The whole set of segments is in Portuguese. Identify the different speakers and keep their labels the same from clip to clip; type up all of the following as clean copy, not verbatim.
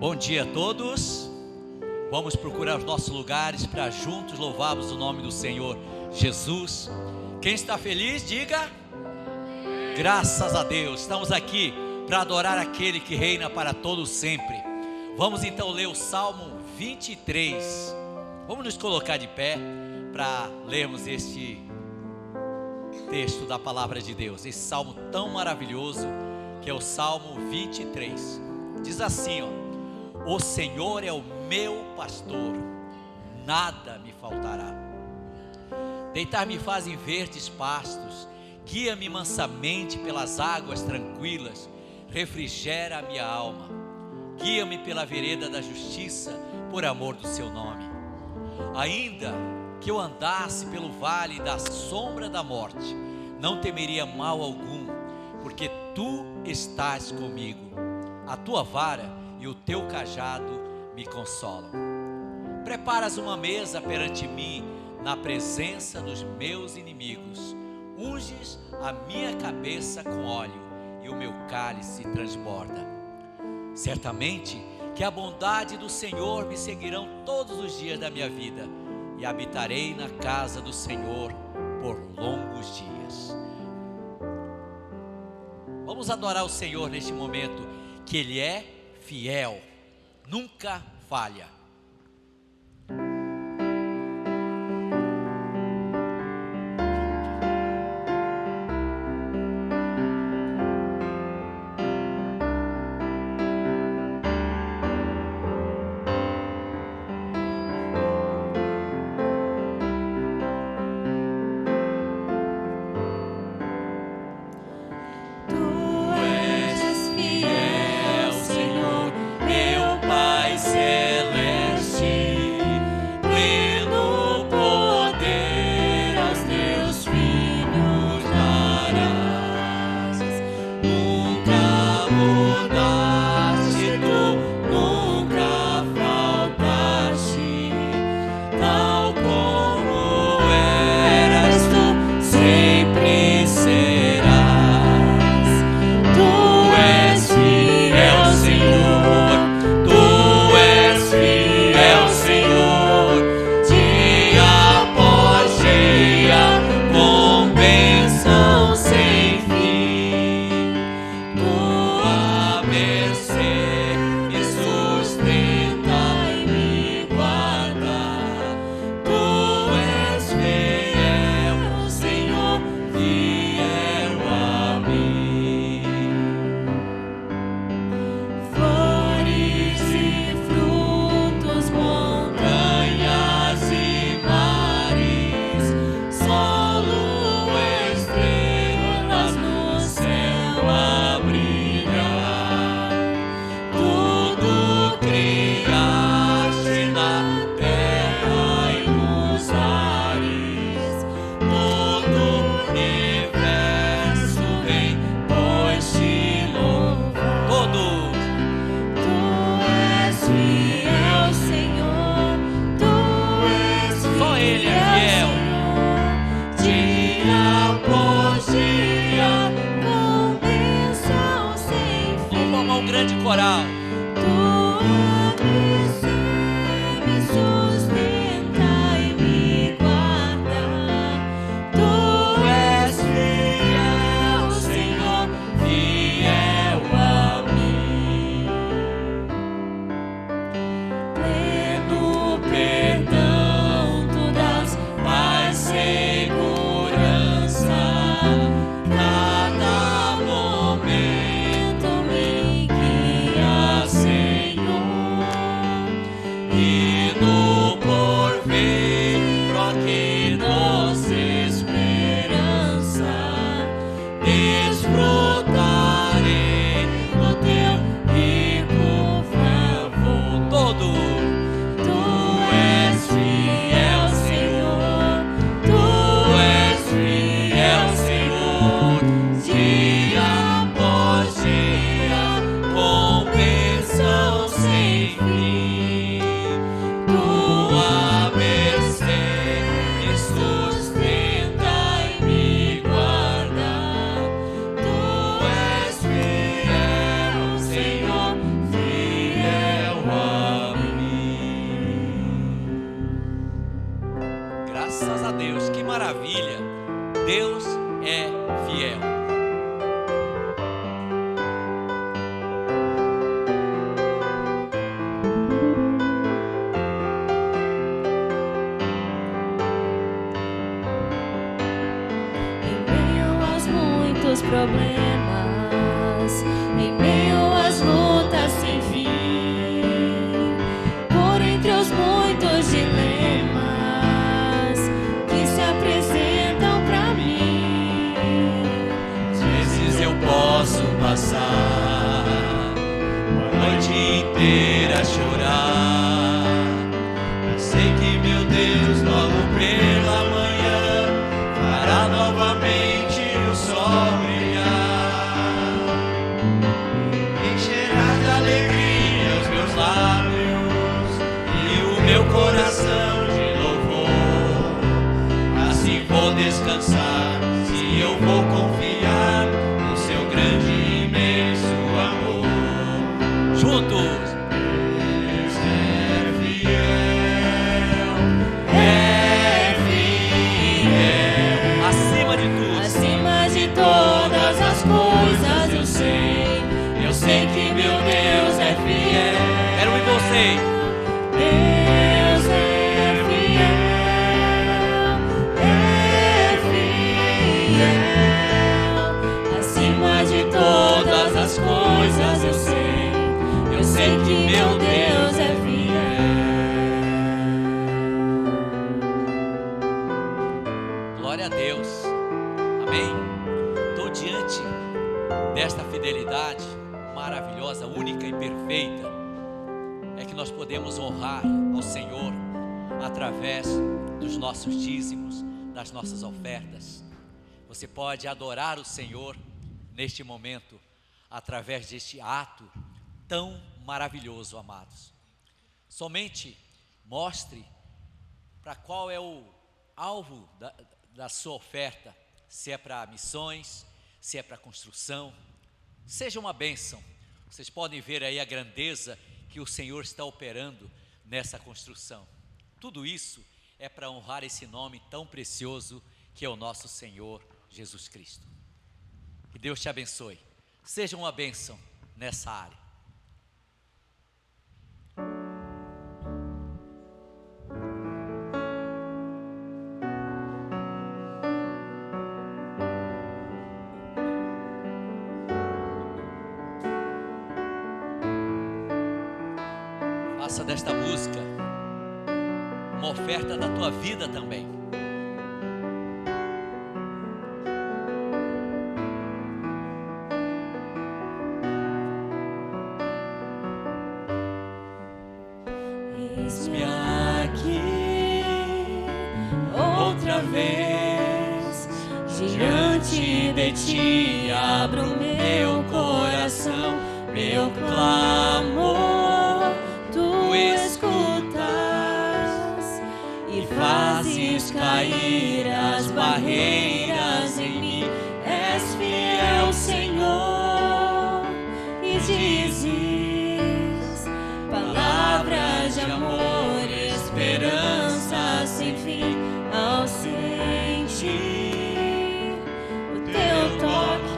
Speaker 1: Bom dia a todos. Vamos procurar os nossos lugares para juntos louvarmos o nome do Senhor Jesus. Quem está feliz, diga graças a Deus. Estamos aqui para adorar aquele que reina para todos sempre. Vamos então ler o Salmo 23. Vamos nos colocar de pé para lermos este texto da palavra de Deus, esse salmo tão maravilhoso que é o Salmo 23. Diz assim, o Senhor é o meu pastor, nada me faltará. Deitar-me faz em verdes pastos, guia-me mansamente pelas águas tranquilas, refrigera a minha alma. Guia-me pela vereda da justiça, por amor do seu nome. Ainda que eu andasse pelo vale da sombra da morte, não temeria mal algum, porque tu estás comigo. A tua vara e o teu cajado me consolam. Preparas uma mesa perante mim, na presença dos meus inimigos. Unges a minha cabeça com óleo, e o meu cálice transborda. Certamente que a bondade do Senhor me seguirão todos os dias da minha vida, e habitarei na casa do Senhor por longos dias. Vamos adorar o Senhor neste momento, que Ele é fiel, nunca falha.
Speaker 2: Cada momento me guia.
Speaker 1: a chorar. Eu sei que meu Deus logo pela manhã fará novamente o sol brilhar, encherá de alegria os meus lábios e o meu coração de louvor. Assim vou descansar, se eu vou confiar no seu grande e imenso amor. Juntos. Deus é fiel, acima de tudo,
Speaker 2: acima de todas as coisas eu sei que meu Deus é fiel.
Speaker 1: quero ouvir vocês.
Speaker 2: Deus é fiel, acima de todas as coisas eu sei que meu Deus é fiel.
Speaker 1: Glória a Deus. Amém. Estou diante desta fidelidade maravilhosa, única e perfeita. É que nós podemos honrar ao Senhor através dos nossos dízimos, das nossas ofertas. Você pode adorar o Senhor neste momento através deste ato tão maravilhoso, amados. Somente mostre para qual é o alvo da sua oferta, se é para missões, se é para construção. Seja uma bênção. Vocês podem ver aí a grandeza que o Senhor está operando nessa construção. Tudo isso é para honrar esse nome tão precioso que é o nosso Senhor Jesus Cristo. Que Deus te abençoe. Seja uma bênção nessa área. Faça desta música uma oferta da tua vida também.
Speaker 2: Eis-me aqui outra vez, diante de ti abro meu coração, meu clamor tu escutas e fazes cair as barreiras em mim. És fiel, Senhor, e dizes palavras de amor e esperança sem fim. Ao sentir o teu toque,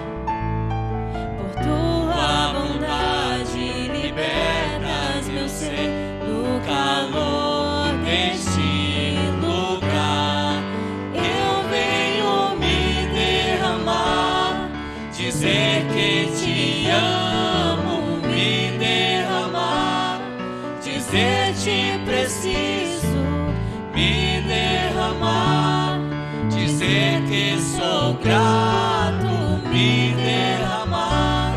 Speaker 2: por tua bondade libertas meu ser no calor deste lugar. Eu venho me derramar, dizer que te amo, me derramar, dizer te preciso, me derramar, dizer que sou grato, me derramar,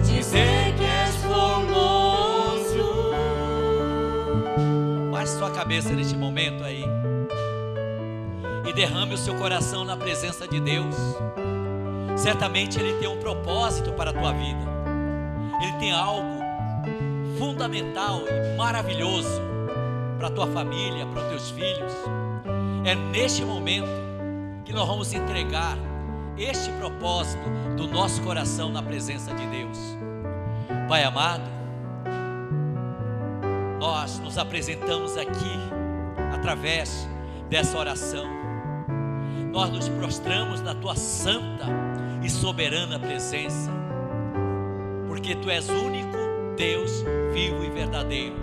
Speaker 2: dizer que és formoso.
Speaker 1: Baixe sua cabeça neste momento aí e derrame o seu coração na presença de Deus. Certamente Ele tem um propósito para a tua vida. Ele tem algo fundamental e maravilhoso para a tua família, para os teus filhos. É neste momento que nós vamos entregar este propósito do nosso coração na presença de Deus. Pai amado, nós nos apresentamos aqui através dessa oração. Nós nos prostramos na tua santa e soberana presença, porque tu és o único Deus vivo e verdadeiro.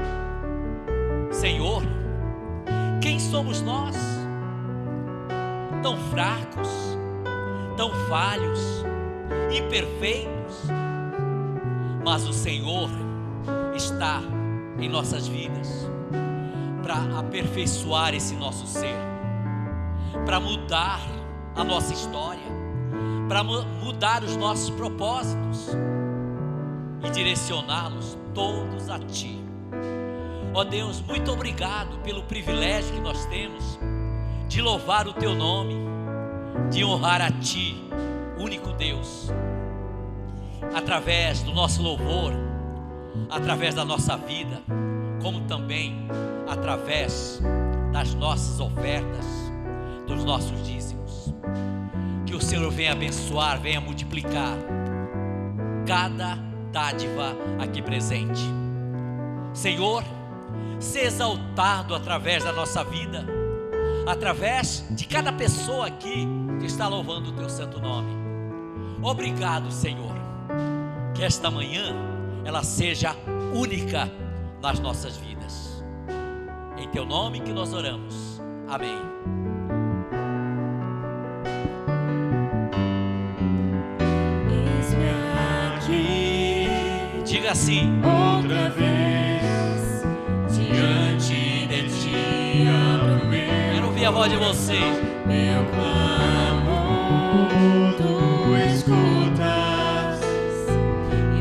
Speaker 1: Senhor, quem somos nós? Tão fracos, tão falhos, imperfeitos, mas o Senhor está em nossas vidas para aperfeiçoar esse nosso ser, para mudar a nossa história, para mudar os nossos propósitos e direcioná-los todos a Ti. Ó Deus, muito obrigado pelo privilégio que nós temos de louvar o Teu nome, de honrar a Ti, único Deus, através do nosso louvor, através da nossa vida, como também através das nossas ofertas, dos nossos dízimos. Que o Senhor venha abençoar, venha multiplicar cada dádiva aqui presente. Senhor, ser exaltado através da nossa vida, através de cada pessoa aqui que está louvando o Teu santo nome. Obrigado, Senhor, que esta manhã ela seja única nas nossas vidas. Em Teu nome que nós oramos. Amém.
Speaker 2: Eis-me aqui,
Speaker 1: Diga assim:
Speaker 2: outra vez, diante de Ti abro
Speaker 1: quero ouvir a voz de vocês.
Speaker 2: meu clamor, Tu escutas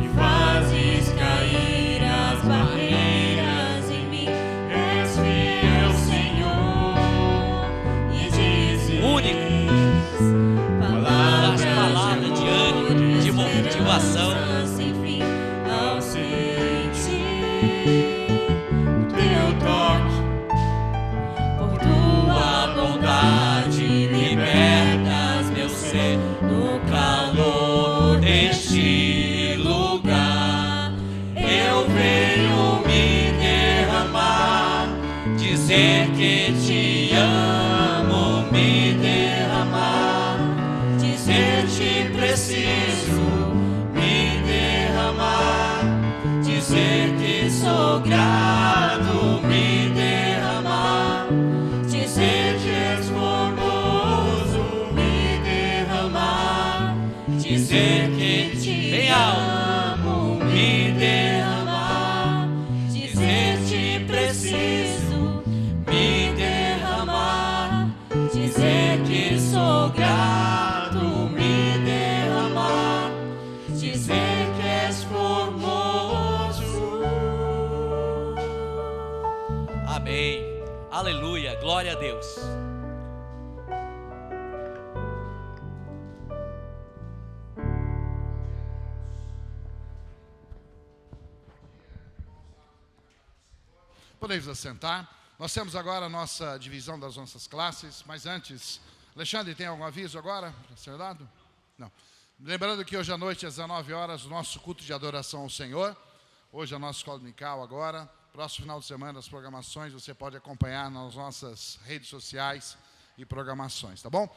Speaker 2: e fazes cair as barreiras em mim. És fiel, Senhor, e dizes
Speaker 1: Das palavras de ânimo, de motivação.
Speaker 2: sem fim ao sentir o Teu toque. Por Tua bondade libertas meu ser no calor deste lugar. Eu venho me derramar, dizer que Te amo, me derramar, dizer Te preciso, me derramar, dizer que sou grato, me derramar, dizer que és formoso, me derramar, dizer que Te
Speaker 1: Bem alto.
Speaker 2: amo, me derramar, dizer Te preciso, me derramar, dizer que sou grato, me derramar, dizer que és formoso.
Speaker 1: Amém. Aleluia. Glória a Deus.
Speaker 3: Podemos assentar. Nós temos agora a nossa divisão das nossas classes, mas antes, Alexandre, tem algum aviso agora para ser dado? Não. Lembrando que hoje à noite, às 19 horas, o nosso culto de adoração ao Senhor. Hoje a nossa escola dominical agora. Próximo final de semana, as programações você pode acompanhar nas nossas redes sociais e programações, tá bom?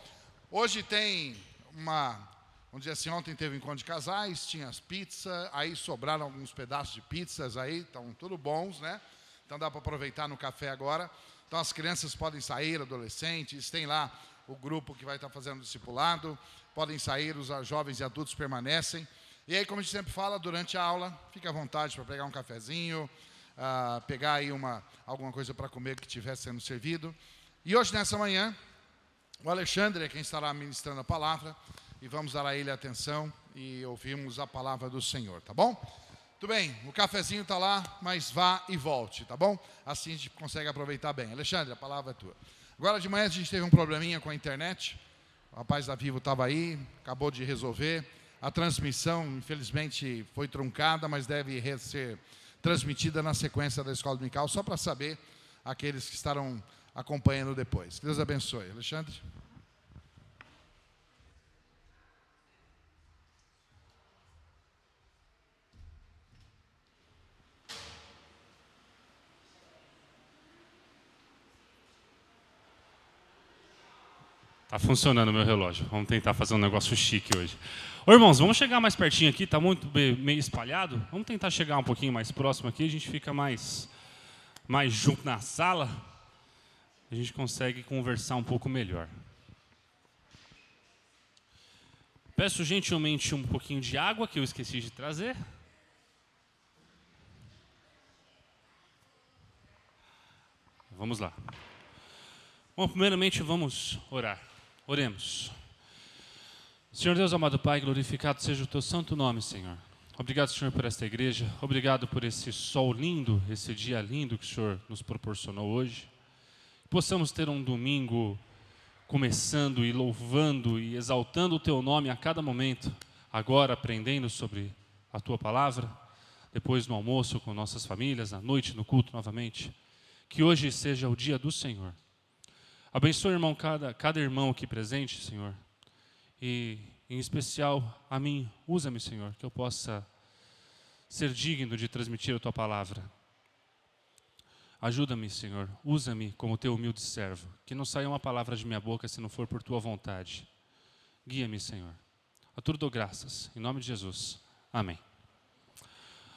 Speaker 3: Hoje tem vamos dizer assim, ontem teve um encontro de casais, tinha as pizzas, aí sobraram alguns pedaços de pizzas aí, estão tudo bons, né? Então dá para aproveitar no café agora. Então as crianças podem sair, adolescentes, tem lá o grupo que vai estar fazendo discipulado, podem sair, os jovens e adultos permanecem. E aí, como a gente sempre fala, durante a aula, fica à vontade para pegar um cafezinho, pegar aí alguma coisa para comer que estiver sendo servido. E hoje, nessa manhã, o Alexandre é quem estará ministrando a palavra, e vamos dar a ele atenção e ouvirmos a palavra do Senhor, tá bom? Tudo bem, o cafezinho está lá, mas vá e volte, tá bom? Assim a gente consegue aproveitar bem. Alexandre, a palavra é tua. Agora de manhã a gente teve um probleminha com a internet. O rapaz da Vivo estava aí, acabou de resolver. A transmissão, infelizmente, foi truncada, mas deve ser transmitida na sequência da escola dominical, só para saber aqueles que estarão acompanhando depois. Que Deus abençoe. Alexandre.
Speaker 4: Tá funcionando o meu relógio. Vamos tentar fazer um negócio chique hoje. Ô, irmãos, vamos chegar mais pertinho aqui. Tá muito meio espalhado. Vamos tentar chegar um pouquinho mais próximo aqui. A gente fica mais junto na sala. A gente consegue conversar um pouco melhor. Peço gentilmente um pouquinho de água que eu esqueci de trazer. Vamos lá. Bom, primeiramente vamos orar. Oremos. Senhor Deus, amado Pai, glorificado seja o Teu santo nome, Senhor. Obrigado, Senhor, por esta igreja. Obrigado por esse sol lindo, esse dia lindo que o Senhor nos proporcionou hoje. Possamos ter um domingo começando e louvando e exaltando o Teu nome a cada momento. Agora aprendendo sobre a Tua palavra, depois no almoço com nossas famílias, à noite no culto novamente. Que hoje seja o dia do Senhor. Abençoe, irmão, cada irmão aqui presente, Senhor. E, em especial, a mim, usa-me, Senhor, que eu possa ser digno de transmitir a Tua palavra. Ajuda-me, Senhor, usa-me como Teu humilde servo. Que não saia uma palavra de minha boca se não for por Tua vontade. Guia-me, Senhor. A tudo dou graças, em nome de Jesus. Amém.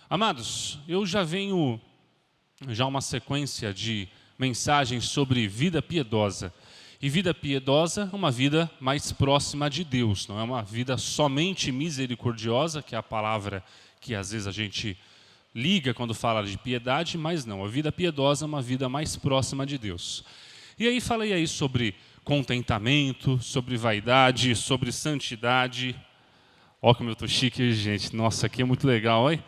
Speaker 4: Amados, eu já venho uma sequência de mensagens sobre vida piedosa. E vida piedosa é uma vida mais próxima de Deus, não é uma vida somente misericordiosa, que é a palavra que às vezes a gente liga quando fala de piedade, mas não, a vida piedosa é uma vida mais próxima de Deus. E aí falei aí sobre contentamento, sobre vaidade, sobre santidade. Ó como eu estou chique, gente, nossa, aqui é muito legal, hein?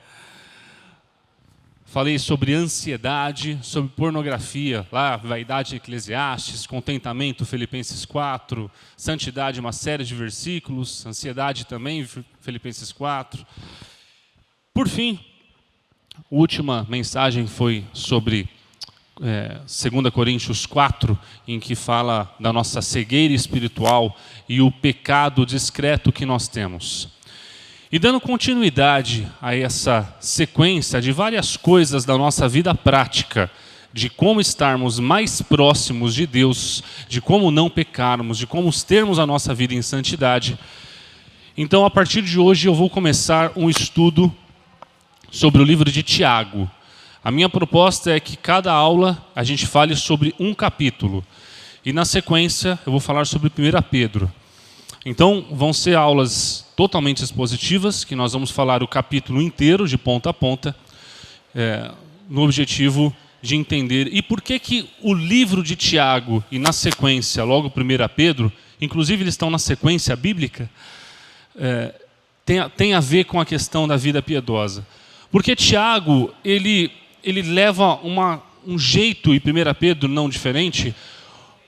Speaker 4: Falei sobre ansiedade, sobre pornografia, lá, vaidade, Eclesiastes, contentamento, Filipenses 4, santidade, uma série de versículos, ansiedade também, Filipenses 4. Por fim, a última mensagem foi sobre 2 Coríntios 4, em que fala da nossa cegueira espiritual e o pecado discreto que nós temos. E dando continuidade a essa sequência de várias coisas da nossa vida prática, de como estarmos mais próximos de Deus, de como não pecarmos, de como termos a nossa vida em santidade. Então, a partir de hoje, eu vou começar um estudo sobre o livro de Tiago. A minha proposta é que cada aula a gente fale sobre um capítulo. E na sequência, eu vou falar sobre 1 Pedro. Então, vão ser aulas totalmente expositivas, que nós vamos falar o capítulo inteiro, de ponta a ponta, no objetivo de entender. E por que o livro de Tiago, e na sequência, logo 1 Pedro, inclusive eles estão na sequência bíblica, tem a ver com a questão da vida piedosa. Porque Tiago, ele leva um jeito, e 1 Pedro não diferente.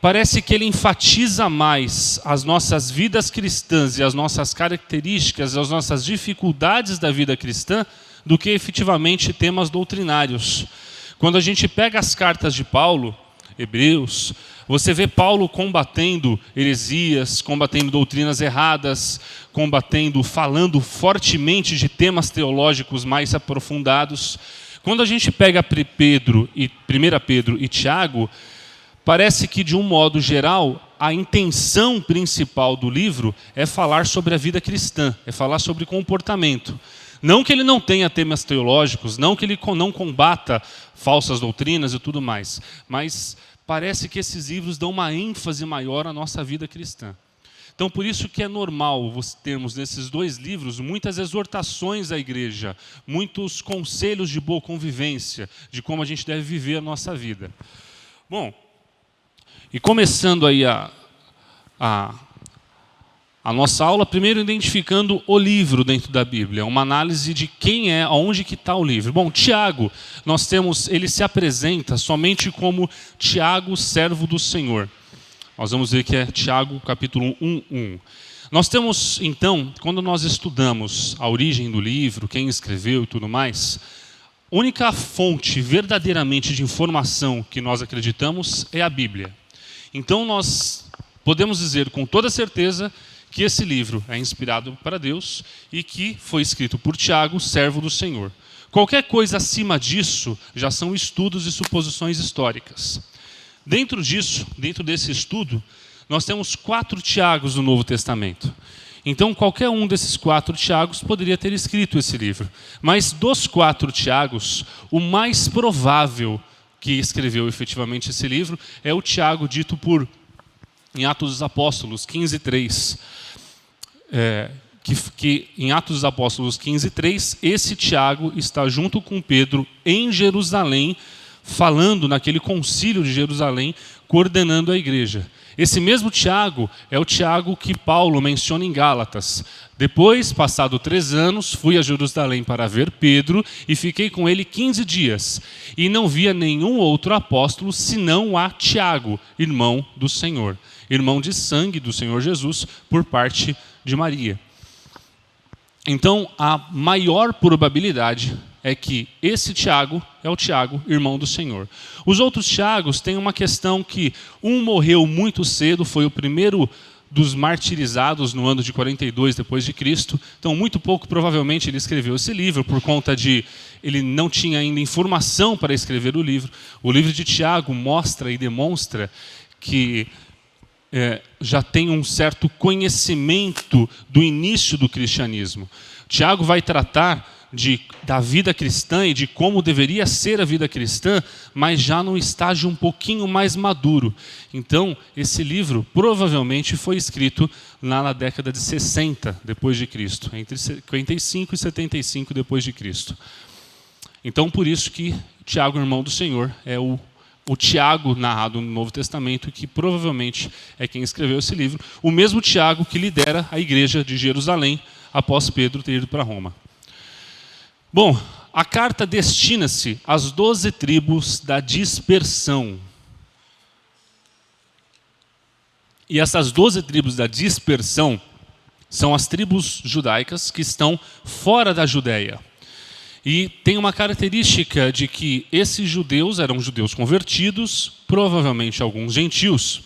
Speaker 4: Parece que ele enfatiza mais as nossas vidas cristãs e as nossas características, as nossas dificuldades da vida cristã, do que efetivamente temas doutrinários. Quando a gente pega as cartas de Paulo, Hebreus, você vê Paulo combatendo heresias, combatendo doutrinas erradas, falando fortemente de temas teológicos mais aprofundados. Quando a gente pega 1 Pedro e Tiago, parece que, de um modo geral, a intenção principal do livro é falar sobre a vida cristã, é falar sobre comportamento. Não que ele não tenha temas teológicos, não que ele não combata falsas doutrinas e tudo mais, mas parece que esses livros dão uma ênfase maior à nossa vida cristã. Então, por isso que é normal termos nesses dois livros muitas exortações à igreja, muitos conselhos de boa convivência, de como a gente deve viver a nossa vida. Bom, e começando aí a nossa aula, primeiro identificando o livro dentro da Bíblia, uma análise de quem é, aonde que está o livro. Bom, Tiago, ele se apresenta somente como Tiago, servo do Senhor. Nós vamos ver que é Tiago, capítulo 1:1. Nós temos, então, quando nós estudamos a origem do livro, quem escreveu e tudo mais, a única fonte verdadeiramente de informação que nós acreditamos é a Bíblia. Então nós podemos dizer com toda certeza que esse livro é inspirado para Deus e que foi escrito por Tiago, servo do Senhor. Qualquer coisa acima disso já são estudos e suposições históricas. Dentro desse estudo, nós temos 4 Tiagos no Novo Testamento. Então qualquer um desses 4 Tiagos poderia ter escrito esse livro. Mas dos 4 Tiagos, o mais provável que escreveu efetivamente esse livro é o Tiago dito em Atos dos Apóstolos 15:3. Que em Atos dos Apóstolos 15:3, esse Tiago está junto com Pedro em Jerusalém, falando naquele concílio de Jerusalém, coordenando a igreja. Esse mesmo Tiago é o Tiago que Paulo menciona em Gálatas. Depois, passado 3 anos, fui a Jerusalém para ver Pedro e fiquei com ele 15 dias. E não via nenhum outro apóstolo senão a Tiago, irmão do Senhor. Irmão de sangue do Senhor Jesus por parte de Maria. Então, a maior probabilidade é que esse Tiago é o Tiago, irmão do Senhor. Os outros Tiagos têm uma questão que um morreu muito cedo, foi o primeiro dos martirizados no ano de 42 depois de Cristo. Então, muito pouco provavelmente ele escreveu esse livro por conta de ele não tinha ainda informação para escrever o livro. O livro de Tiago mostra e demonstra que já tem um certo conhecimento do início do cristianismo. Tiago vai tratar da vida cristã e de como deveria ser a vida cristã, mas já num estágio um pouquinho mais maduro. Então, esse livro provavelmente foi escrito lá na década de 60 depois de Cristo, entre 55 e 75 depois de Cristo. Então, por isso que Tiago, irmão do Senhor, é o Tiago narrado no Novo Testamento, que provavelmente é quem escreveu esse livro, o mesmo Tiago que lidera a igreja de Jerusalém após Pedro ter ido para Roma. Bom, a carta destina-se às 12 tribos da dispersão. E essas 12 tribos da dispersão são as tribos judaicas que estão fora da Judéia. E tem uma característica de que esses judeus eram judeus convertidos, provavelmente alguns gentios.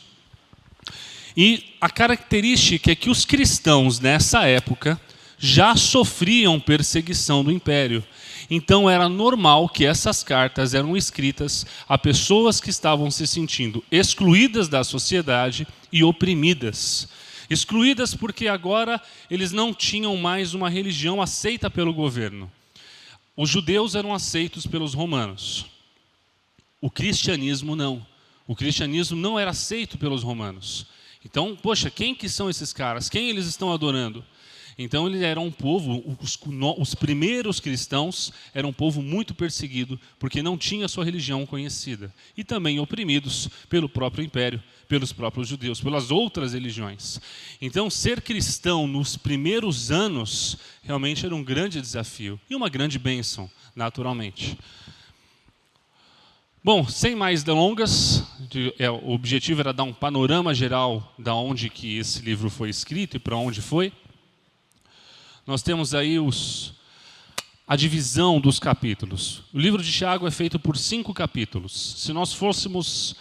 Speaker 4: E a característica é que os cristãos nessa época já sofriam perseguição do império. Então era normal que essas cartas eram escritas a pessoas que estavam se sentindo excluídas da sociedade e oprimidas. Excluídas porque agora eles não tinham mais uma religião aceita pelo governo. Os judeus eram aceitos pelos romanos. O cristianismo não. O cristianismo não era aceito pelos romanos. Então, poxa, quem que são esses caras? Quem eles estão adorando? Então eles eram um povo, os primeiros cristãos eram um povo muito perseguido, porque não tinha sua religião conhecida. E também oprimidos pelo próprio império, pelos próprios judeus, pelas outras religiões. Então ser cristão nos primeiros anos realmente era um grande desafio e uma grande bênção, naturalmente. Bom, sem mais delongas, o objetivo era dar um panorama geral de onde que esse livro foi escrito e para onde foi. Nós temos aí a divisão dos capítulos. O livro de Tiago é feito por 5 capítulos. Se nós fôssemos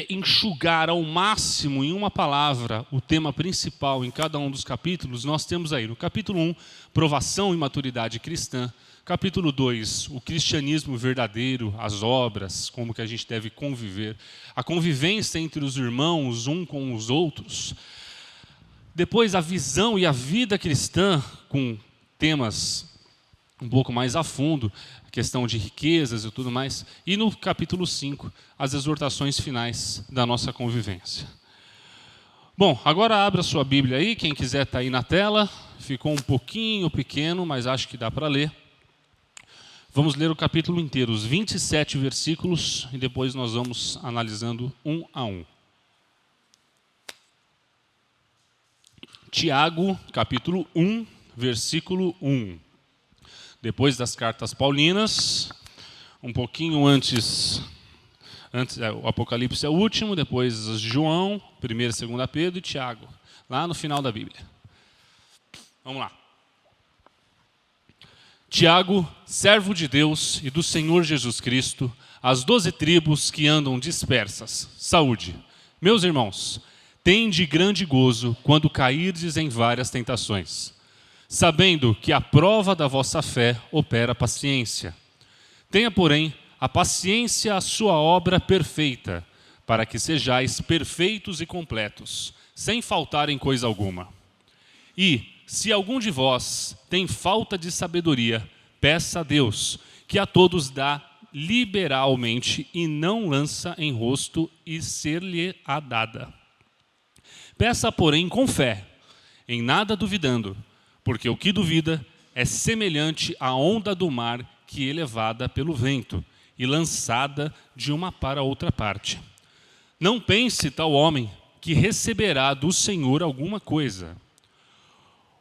Speaker 4: enxugar ao máximo em uma palavra o tema principal em cada um dos capítulos, nós temos aí no capítulo 1, provação e maturidade cristã. Capítulo 2, o cristianismo verdadeiro, as obras, como que a gente deve conviver. A convivência entre os irmãos, um com os outros. Depois, a visão e a vida cristã, com temas um pouco mais a fundo, a questão de riquezas e tudo mais. E no capítulo 5, as exortações finais da nossa convivência. Bom, agora abra sua Bíblia aí, quem quiser está aí na tela. Ficou um pouquinho pequeno, mas acho que dá para ler. Vamos ler o capítulo inteiro, os 27 versículos, e depois nós vamos analisando um a um. Tiago, capítulo 1, versículo 1. Depois das cartas paulinas, um pouquinho antes o Apocalipse é o último, depois João, 1ª e 2ª Pedro e Tiago, lá no final da Bíblia. Vamos lá. Tiago, servo de Deus e do Senhor Jesus Cristo, às 12 tribos que andam dispersas, saúde. Meus irmãos, tende grande gozo quando cairdes em várias tentações, sabendo que a prova da vossa fé opera paciência. Tenha, porém, a paciência a sua obra perfeita, para que sejais perfeitos e completos, sem faltar em coisa alguma. E, se algum de vós tem falta de sabedoria, peça a Deus, que a todos dá liberalmente e não lança em rosto e ser-lhe-á dada. Peça, porém, com fé, em nada duvidando, porque o que duvida é semelhante à onda do mar que é levada pelo vento e lançada de uma para outra parte. Não pense tal homem que receberá do Senhor alguma coisa.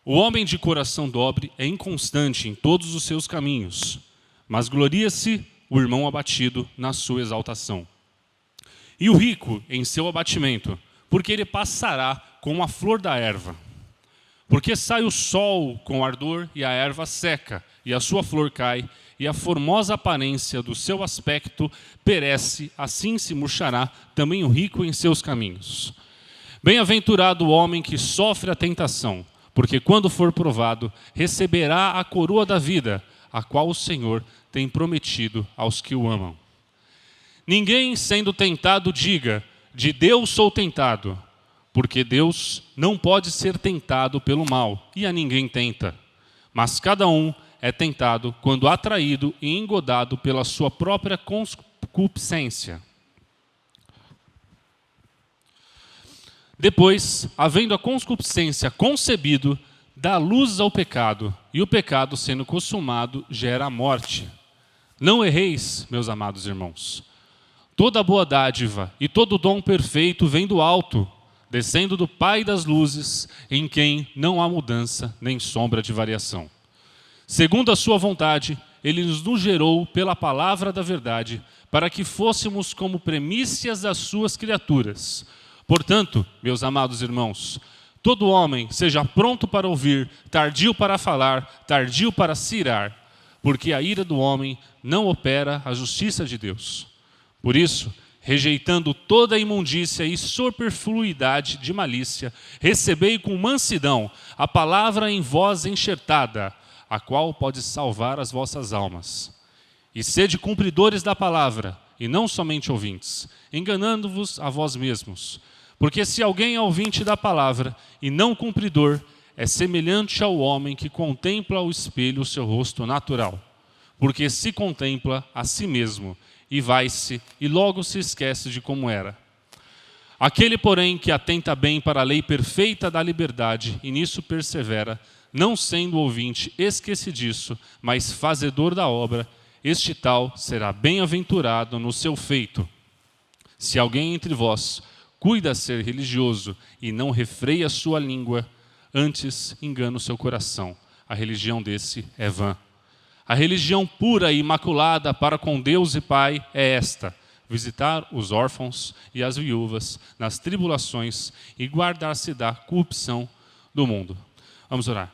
Speaker 4: O homem de coração dobre é inconstante em todos os seus caminhos, mas gloria-se o irmão abatido na sua exaltação. E o rico em seu abatimento, porque ele passará como a flor da erva. Porque sai o sol com ardor e a erva seca, e a sua flor cai, e a formosa aparência do seu aspecto perece, assim se murchará também o rico em seus caminhos. Bem-aventurado o homem que sofre a tentação, porque quando for provado, receberá a coroa da vida, a qual o Senhor tem prometido aos que o amam. Ninguém sendo tentado diga, de Deus sou tentado, porque Deus não pode ser tentado pelo mal, e a ninguém tenta. Mas cada um é tentado quando atraído e engodado pela sua própria concupiscência. Depois, havendo a concupiscência concebido, dá luz ao pecado, e o pecado, sendo consumado, gera a morte. Não erreis, meus amados irmãos. Toda boa dádiva e todo dom perfeito vem do alto, descendo do Pai das luzes, em quem não há mudança nem sombra de variação. Segundo a sua vontade, ele nos gerou pela palavra da verdade, para que fôssemos como primícias das suas criaturas. Portanto, meus amados irmãos, todo homem seja pronto para ouvir, tardio para falar, tardio para se irar, porque a ira do homem não opera a justiça de Deus. Por isso, rejeitando toda a imundícia e superfluidade de malícia, recebei com mansidão a palavra em vós enxertada, a qual pode salvar as vossas almas. E sede cumpridores da palavra, e não somente ouvintes, enganando-vos a vós mesmos. Porque se alguém é ouvinte da palavra e não cumpridor, é semelhante ao homem que contempla ao espelho o seu rosto natural. Porque se contempla a si mesmo, e vai-se, e logo se esquece de como era. Aquele, porém, que atenta bem para a lei perfeita da liberdade, e nisso persevera, não sendo ouvinte esquecidiço, mas fazedor da obra, este tal será bem-aventurado no seu feito. Se alguém entre vós cuida ser religioso e não refreia sua língua, antes engana o seu coração. A religião desse é vã. A religião pura e imaculada para com Deus e Pai é esta: visitar os órfãos e as viúvas nas tribulações e guardar-se da corrupção do mundo. Vamos orar.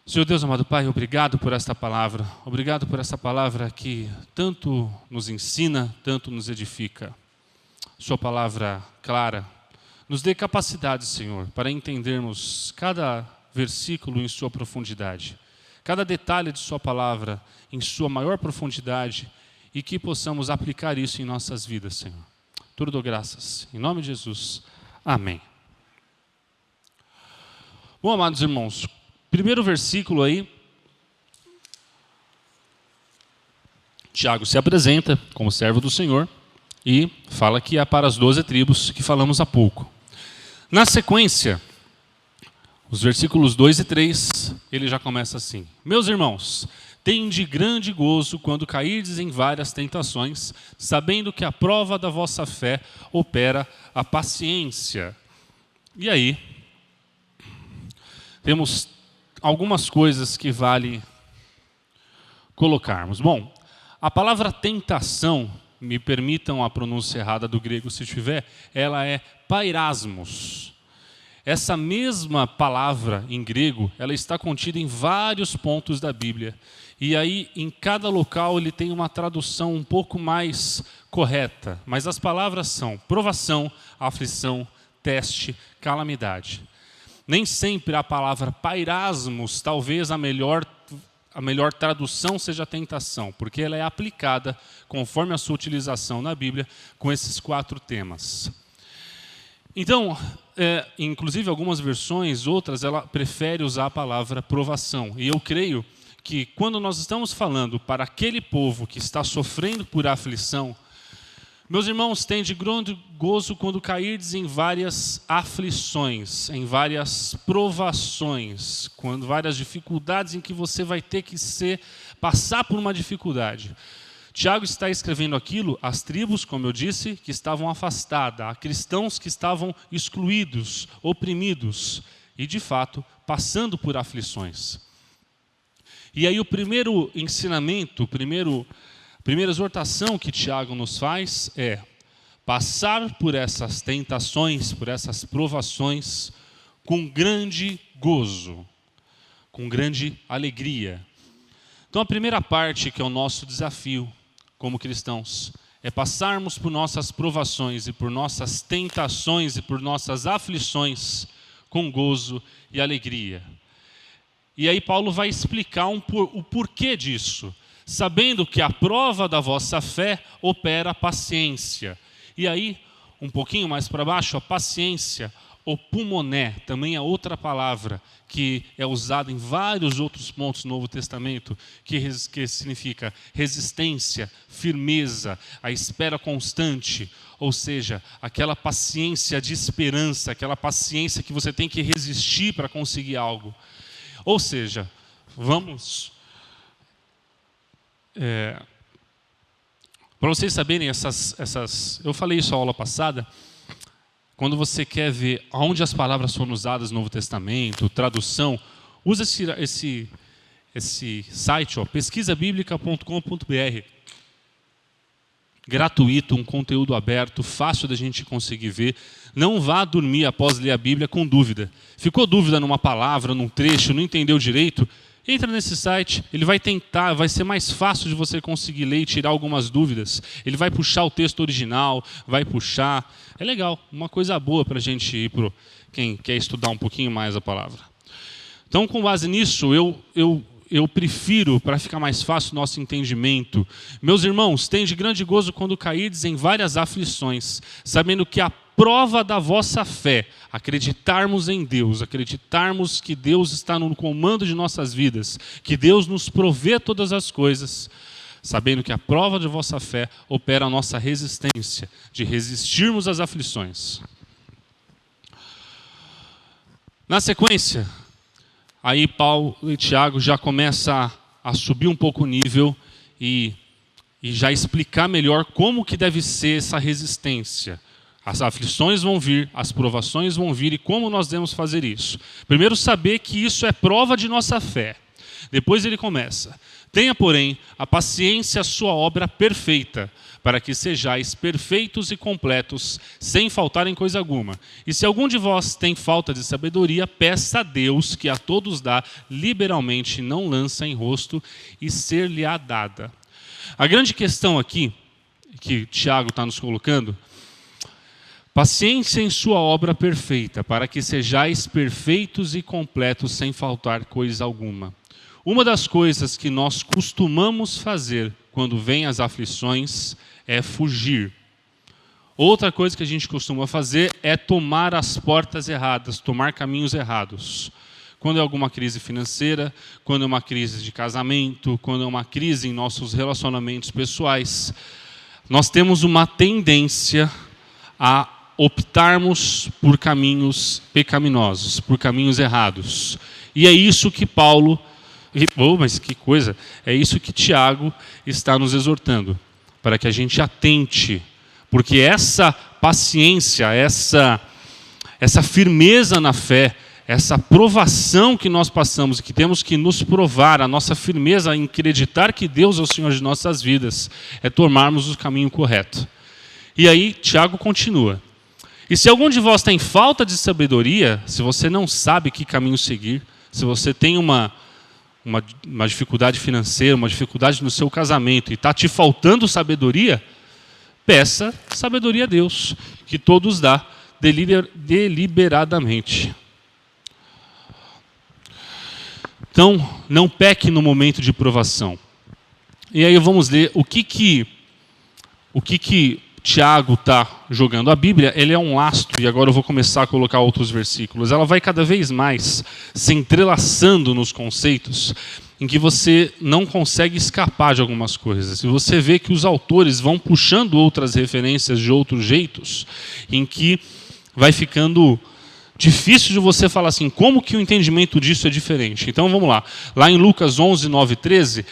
Speaker 4: Senhor Deus, amado Pai, obrigado por esta palavra. Obrigado por esta palavra que tanto nos ensina, tanto nos edifica. Sua palavra clara. Nos dê capacidade, Senhor, para entendermos cada versículo em sua profundidade. Cada detalhe de sua palavra em sua maior profundidade e que possamos aplicar isso em nossas vidas, Senhor. Tudo dou graças. Em nome de Jesus. Amém. Bom, amados irmãos, primeiro versículo aí, Tiago se apresenta como servo do Senhor e fala que é para as 12 tribos que falamos há pouco. Na sequência, os versículos 2 e 3, ele já começa assim: Meus irmãos, tende grande gozo quando cairdes em várias tentações, sabendo que a prova da vossa fé opera a paciência. E aí, temos algumas coisas que vale colocarmos. Bom, a palavra tentação, me permitam a pronúncia errada do grego se tiver, ela é pairasmos. Essa mesma palavra em grego, ela está contida em vários pontos da Bíblia. E aí, em cada local, ele tem uma tradução um pouco mais correta. Mas as palavras são provação, aflição, teste, calamidade. Nem sempre a palavra pairasmos, talvez a melhor tradução seja tentação, porque ela é aplicada, conforme a sua utilização na Bíblia, com esses 4 temas. Então, inclusive algumas versões, outras, ela prefere usar a palavra provação. E eu creio que quando nós estamos falando para aquele povo que está sofrendo por aflição, meus irmãos, tende grande gozo quando cairdes em várias aflições, em várias provações, quando várias dificuldades em que você vai ter que passar por uma dificuldade. Tiago está escrevendo aquilo às tribos, como eu disse, que estavam afastadas, a cristãos que estavam excluídos, oprimidos e, de fato, passando por aflições. E aí o primeiro ensinamento, a primeira exortação que Tiago nos faz é passar por essas tentações, por essas provações, com grande gozo, com grande alegria. Então a primeira parte, que é o nosso desafio como cristãos, é passarmos por nossas provações e por nossas tentações e por nossas aflições com gozo e alegria. E aí Paulo vai explicar o porquê disso, sabendo que a prova da vossa fé opera a paciência. E aí, um pouquinho mais para baixo, a paciência, o pulmoné, também é outra palavra que é usada em vários outros pontos do Novo Testamento, que significa resistência, firmeza, a espera constante, ou seja, aquela paciência de esperança, aquela paciência que você tem que resistir para conseguir algo. Ou seja, vamos... para vocês saberem, eu falei isso na aula passada, quando você quer ver onde as palavras foram usadas no Novo Testamento, tradução, usa esse site, pesquisabiblica.com.br. Gratuito, um conteúdo aberto, fácil da gente conseguir ver. Não vá dormir após ler a Bíblia com dúvida. Ficou dúvida numa palavra, num trecho, não entendeu direito? Entra nesse site, ele vai tentar, vai ser mais fácil de você conseguir ler e tirar algumas dúvidas. Ele vai puxar o texto original, vai puxar. É legal, uma coisa boa para a gente ir para quem quer estudar um pouquinho mais a palavra. Então, com base nisso, eu prefiro, para ficar mais fácil o nosso entendimento, meus irmãos, tende grande gozo quando caídes em várias aflições, sabendo que a prova da vossa fé, acreditarmos em Deus, acreditarmos que Deus está no comando de nossas vidas, que Deus nos provê todas as coisas, sabendo que a prova de vossa fé opera a nossa resistência, de resistirmos às aflições. Na sequência, aí Paulo e Tiago já começam a subir um pouco o nível e já explicar melhor como que deve ser essa resistência. As aflições vão vir, as provações vão vir e como nós devemos fazer isso. Primeiro, saber que isso é prova de nossa fé. Depois ele começa: tenha, porém, a paciência a sua obra perfeita, para que sejais perfeitos e completos, sem faltar em coisa alguma. E se algum de vós tem falta de sabedoria, peça a Deus, que a todos dá liberalmente, não lança em rosto, e ser-lhe-á dada. A grande questão aqui, que Tiago está nos colocando: paciência em sua obra perfeita, para que sejais perfeitos e completos, sem faltar coisa alguma. Uma das coisas que nós costumamos fazer quando vêm as aflições é fugir. Outra coisa que a gente costuma fazer é tomar as portas erradas, tomar caminhos errados. Quando é alguma crise financeira, quando é uma crise de casamento, quando é uma crise em nossos relacionamentos pessoais, nós temos uma tendência a optarmos por caminhos pecaminosos, por caminhos errados. E é isso que Paulo... mas que coisa! É isso que Tiago está nos exortando, para que a gente atente, porque essa paciência, essa firmeza na fé, essa provação que nós passamos, que temos que nos provar, a nossa firmeza em acreditar que Deus é o Senhor de nossas vidas, é tomarmos o caminho correto. E aí Tiago continua: e se algum de vós tem falta de sabedoria, se você não sabe que caminho seguir, se você tem uma dificuldade financeira, uma dificuldade no seu casamento e está te faltando sabedoria, peça sabedoria a Deus, que todos dá deliberadamente. Então, não peque no momento de provação. E aí vamos ler o que Tiago está jogando. A Bíblia, ele é um lastro, e agora eu vou começar a colocar outros versículos. Ela vai cada vez mais se entrelaçando nos conceitos, em que você não consegue escapar de algumas coisas. E você vê que os autores vão puxando outras referências de outros jeitos, em que vai ficando difícil de você falar assim, como que o entendimento disso é diferente? Então vamos lá. Lá em Lucas 11, 9 e 13...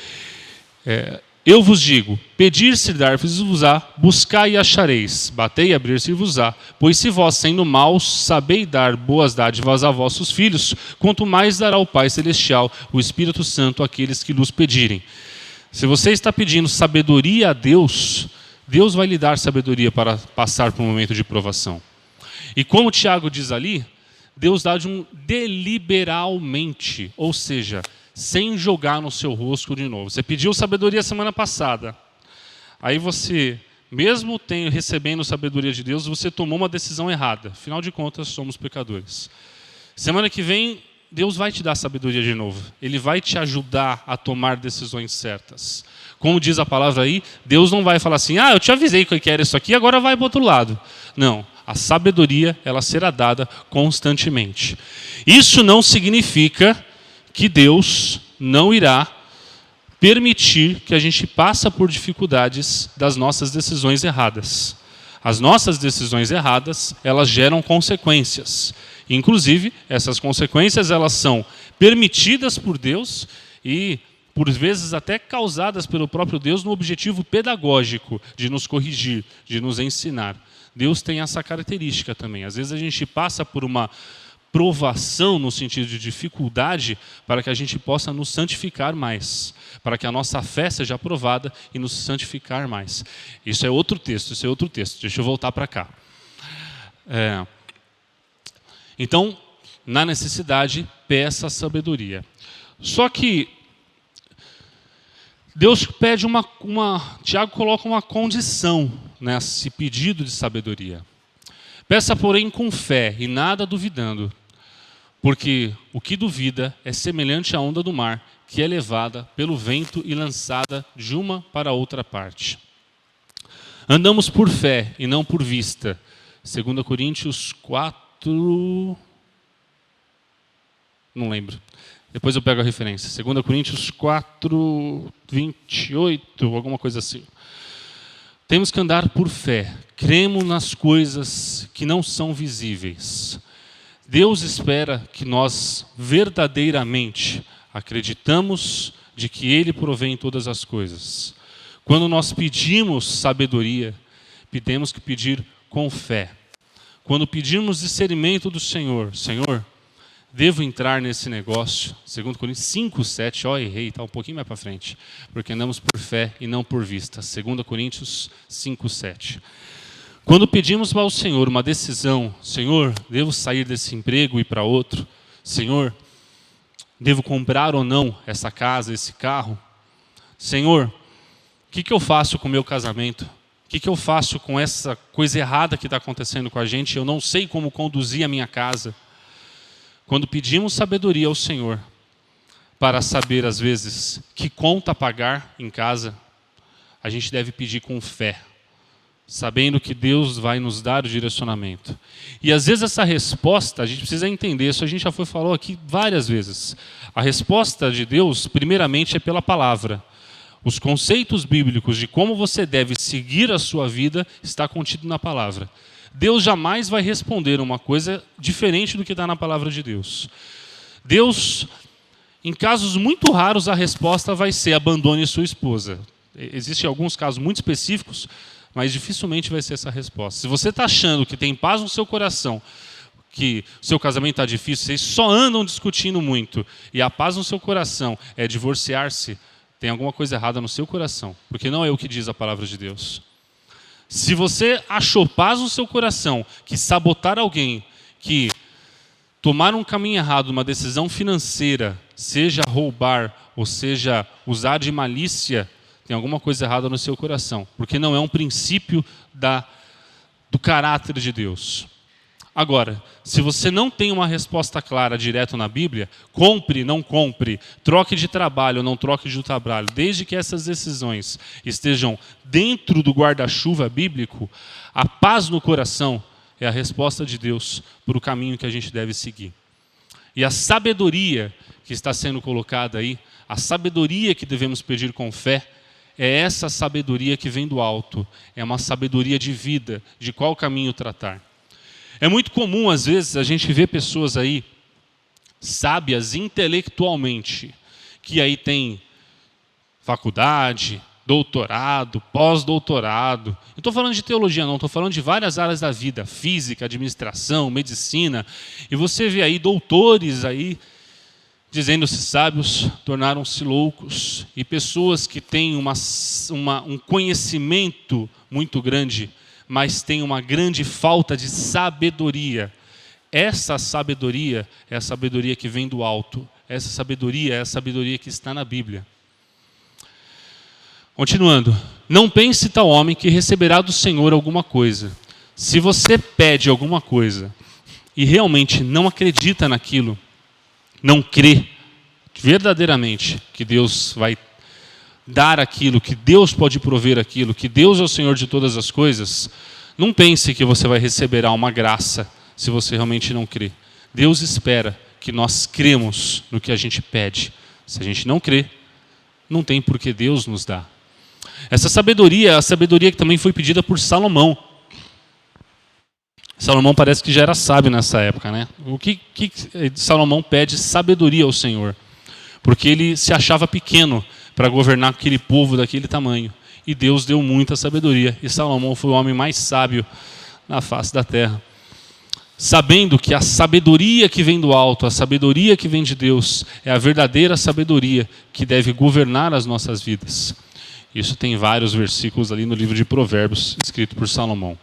Speaker 4: Eu vos digo, pedir se dar-vos-á, buscai e achareis, batei e abrir-se-vos-á. Pois se vós, sendo maus, sabeis dar boas dádivas a vossos filhos, quanto mais dará o Pai Celestial, o Espírito Santo, àqueles que lhes pedirem. Se você está pedindo sabedoria a Deus, Deus vai lhe dar sabedoria para passar por um momento de provação. E como o Tiago diz ali, Deus dá de um deliberalmente, ou seja, sem jogar no seu rosto de novo. Você pediu sabedoria semana passada. Aí você, mesmo recebendo sabedoria de Deus, você tomou uma decisão errada. Afinal de contas, somos pecadores. Semana que vem, Deus vai te dar sabedoria de novo. Ele vai te ajudar a tomar decisões certas. Como diz a palavra aí, Deus não vai falar assim, eu te avisei que eu quero isso aqui, agora vai para o outro lado. Não, a sabedoria, ela será dada constantemente. Isso não significa que Deus não irá permitir que a gente passe por dificuldades das nossas decisões erradas. As nossas decisões erradas, elas geram consequências. Inclusive, essas consequências, elas são permitidas por Deus e, por vezes, até causadas pelo próprio Deus no objetivo pedagógico de nos corrigir, de nos ensinar. Deus tem essa característica também. Às vezes a gente passa por uma provação no sentido de dificuldade para que a gente possa nos santificar mais, para que a nossa fé seja aprovada e nos santificar mais. Isso é outro texto, Deixa eu voltar para cá. Então, na necessidade, peça sabedoria. Só que Deus pede Tiago coloca uma condição nesse pedido de sabedoria. Peça, porém, com fé e nada duvidando, porque o que duvida é semelhante à onda do mar, que é levada pelo vento e lançada de uma para outra parte. Andamos por fé e não por vista. 2 Coríntios 4... Não lembro. Depois eu pego a referência. 2 Coríntios 4, 28, alguma coisa assim. Temos que andar por fé. Cremos nas coisas que não são visíveis. Deus espera que nós verdadeiramente acreditamos de que Ele provém todas as coisas. Quando nós pedimos sabedoria, temos que pedir com fé. Quando pedimos discernimento do Senhor, Senhor, devo entrar nesse negócio, 2 Coríntios 5, 7, errei, está um pouquinho mais para frente, porque andamos por fé e não por vista, 2 Coríntios 5, 7. Quando pedimos ao Senhor uma decisão, Senhor, devo sair desse emprego e ir para outro, Senhor, devo comprar ou não essa casa, esse carro, Senhor, o que eu faço com o meu casamento? O que eu faço com essa coisa errada que está acontecendo com a gente? Eu não sei como conduzir a minha casa. Quando pedimos sabedoria ao Senhor, para saber, às vezes, que conta pagar em casa, a gente deve pedir com fé, sabendo que Deus vai nos dar o direcionamento. E, às vezes, essa resposta, a gente precisa entender, isso a gente já falou aqui várias vezes. A resposta de Deus, primeiramente, é pela palavra. Os conceitos bíblicos de como você deve seguir a sua vida está contido na palavra. Deus jamais vai responder uma coisa diferente do que está na palavra de Deus. Deus, em casos muito raros, a resposta vai ser abandone sua esposa. Existem alguns casos muito específicos, mas dificilmente vai ser essa resposta. Se você está achando que tem paz no seu coração, que o seu casamento está difícil, vocês só andam discutindo muito, e a paz no seu coração é divorciar-se, tem alguma coisa errada no seu coração, porque não é o que diz a palavra de Deus. Se você achou paz no seu coração, que sabotar alguém, que tomar um caminho errado, uma decisão financeira, seja roubar ou seja usar de malícia, tem alguma coisa errada no seu coração, porque não é um princípio do caráter de Deus. Agora, se você não tem uma resposta clara direto na Bíblia, compre, não compre, troque de trabalho, não troque de trabalho, desde que essas decisões estejam dentro do guarda-chuva bíblico, a paz no coração é a resposta de Deus para o caminho que a gente deve seguir. E a sabedoria que está sendo colocada aí, a sabedoria que devemos pedir com fé, é essa sabedoria que vem do alto, é uma sabedoria de vida, de qual caminho tratar. É muito comum, às vezes, a gente ver pessoas aí, sábias intelectualmente, que aí tem faculdade, doutorado, pós-doutorado. Não estou falando de teologia, não. Estou falando de várias áreas da vida. Física, administração, medicina. E você vê aí doutores aí dizendo-se sábios, tornaram-se loucos. E pessoas que têm um conhecimento muito grande, mas têm uma grande falta de sabedoria. Essa sabedoria é a sabedoria que vem do alto. Essa sabedoria é a sabedoria que está na Bíblia. Continuando. Não pense tal homem que receberá do Senhor alguma coisa. Se você pede alguma coisa e realmente não acredita naquilo, não crê verdadeiramente que Deus vai dar aquilo, que Deus pode prover aquilo, que Deus é o Senhor de todas as coisas, não pense que você vai receber uma graça se você realmente não crê. Deus espera que nós cremos no que a gente pede. Se a gente não crê, não tem por que Deus nos dá. Essa sabedoria é a sabedoria que também foi pedida por Salomão. Salomão parece que já era sábio nessa época, né? O que Salomão pede? Sabedoria ao Senhor. Porque ele se achava pequeno para governar aquele povo daquele tamanho. E Deus deu muita sabedoria. E Salomão foi o homem mais sábio na face da terra. Sabendo que a sabedoria que vem do alto, a sabedoria que vem de Deus, é a verdadeira sabedoria que deve governar as nossas vidas. Isso tem vários versículos ali no livro de Provérbios, escrito por Salomão.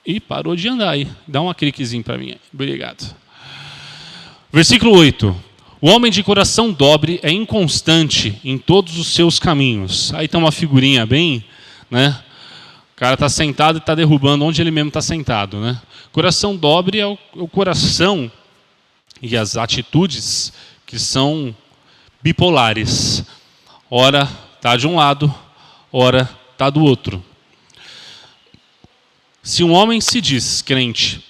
Speaker 4: E parou de andar aí. Dá um cliquezinho para mim. Obrigado. Versículo 8. O homem de coração dobre é inconstante em todos os seus caminhos. Aí tem uma figurinha bem, né? O cara está sentado e está derrubando onde ele mesmo está sentado, né? Coração dobre é o coração e as atitudes que são bipolares. Ora está de um lado, ora está do outro. Se um homem se diz crente,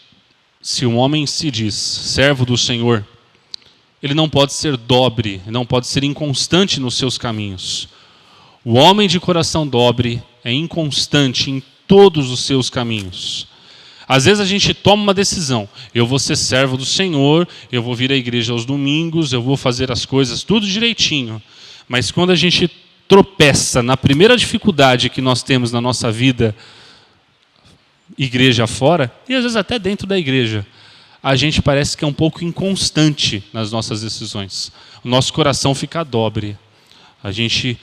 Speaker 4: se um homem se diz servo do Senhor, ele não pode ser dobre, não pode ser inconstante nos seus caminhos. O homem de coração dobre é inconstante em todos os seus caminhos. Às vezes a gente toma uma decisão. Eu vou ser servo do Senhor, eu vou vir à igreja aos domingos, eu vou fazer as coisas tudo direitinho. Mas quando a gente tropeça na primeira dificuldade que nós temos na nossa vida, igreja fora, e às vezes até dentro da igreja, a gente parece que é um pouco inconstante nas nossas decisões. O nosso coração fica dobre. A gente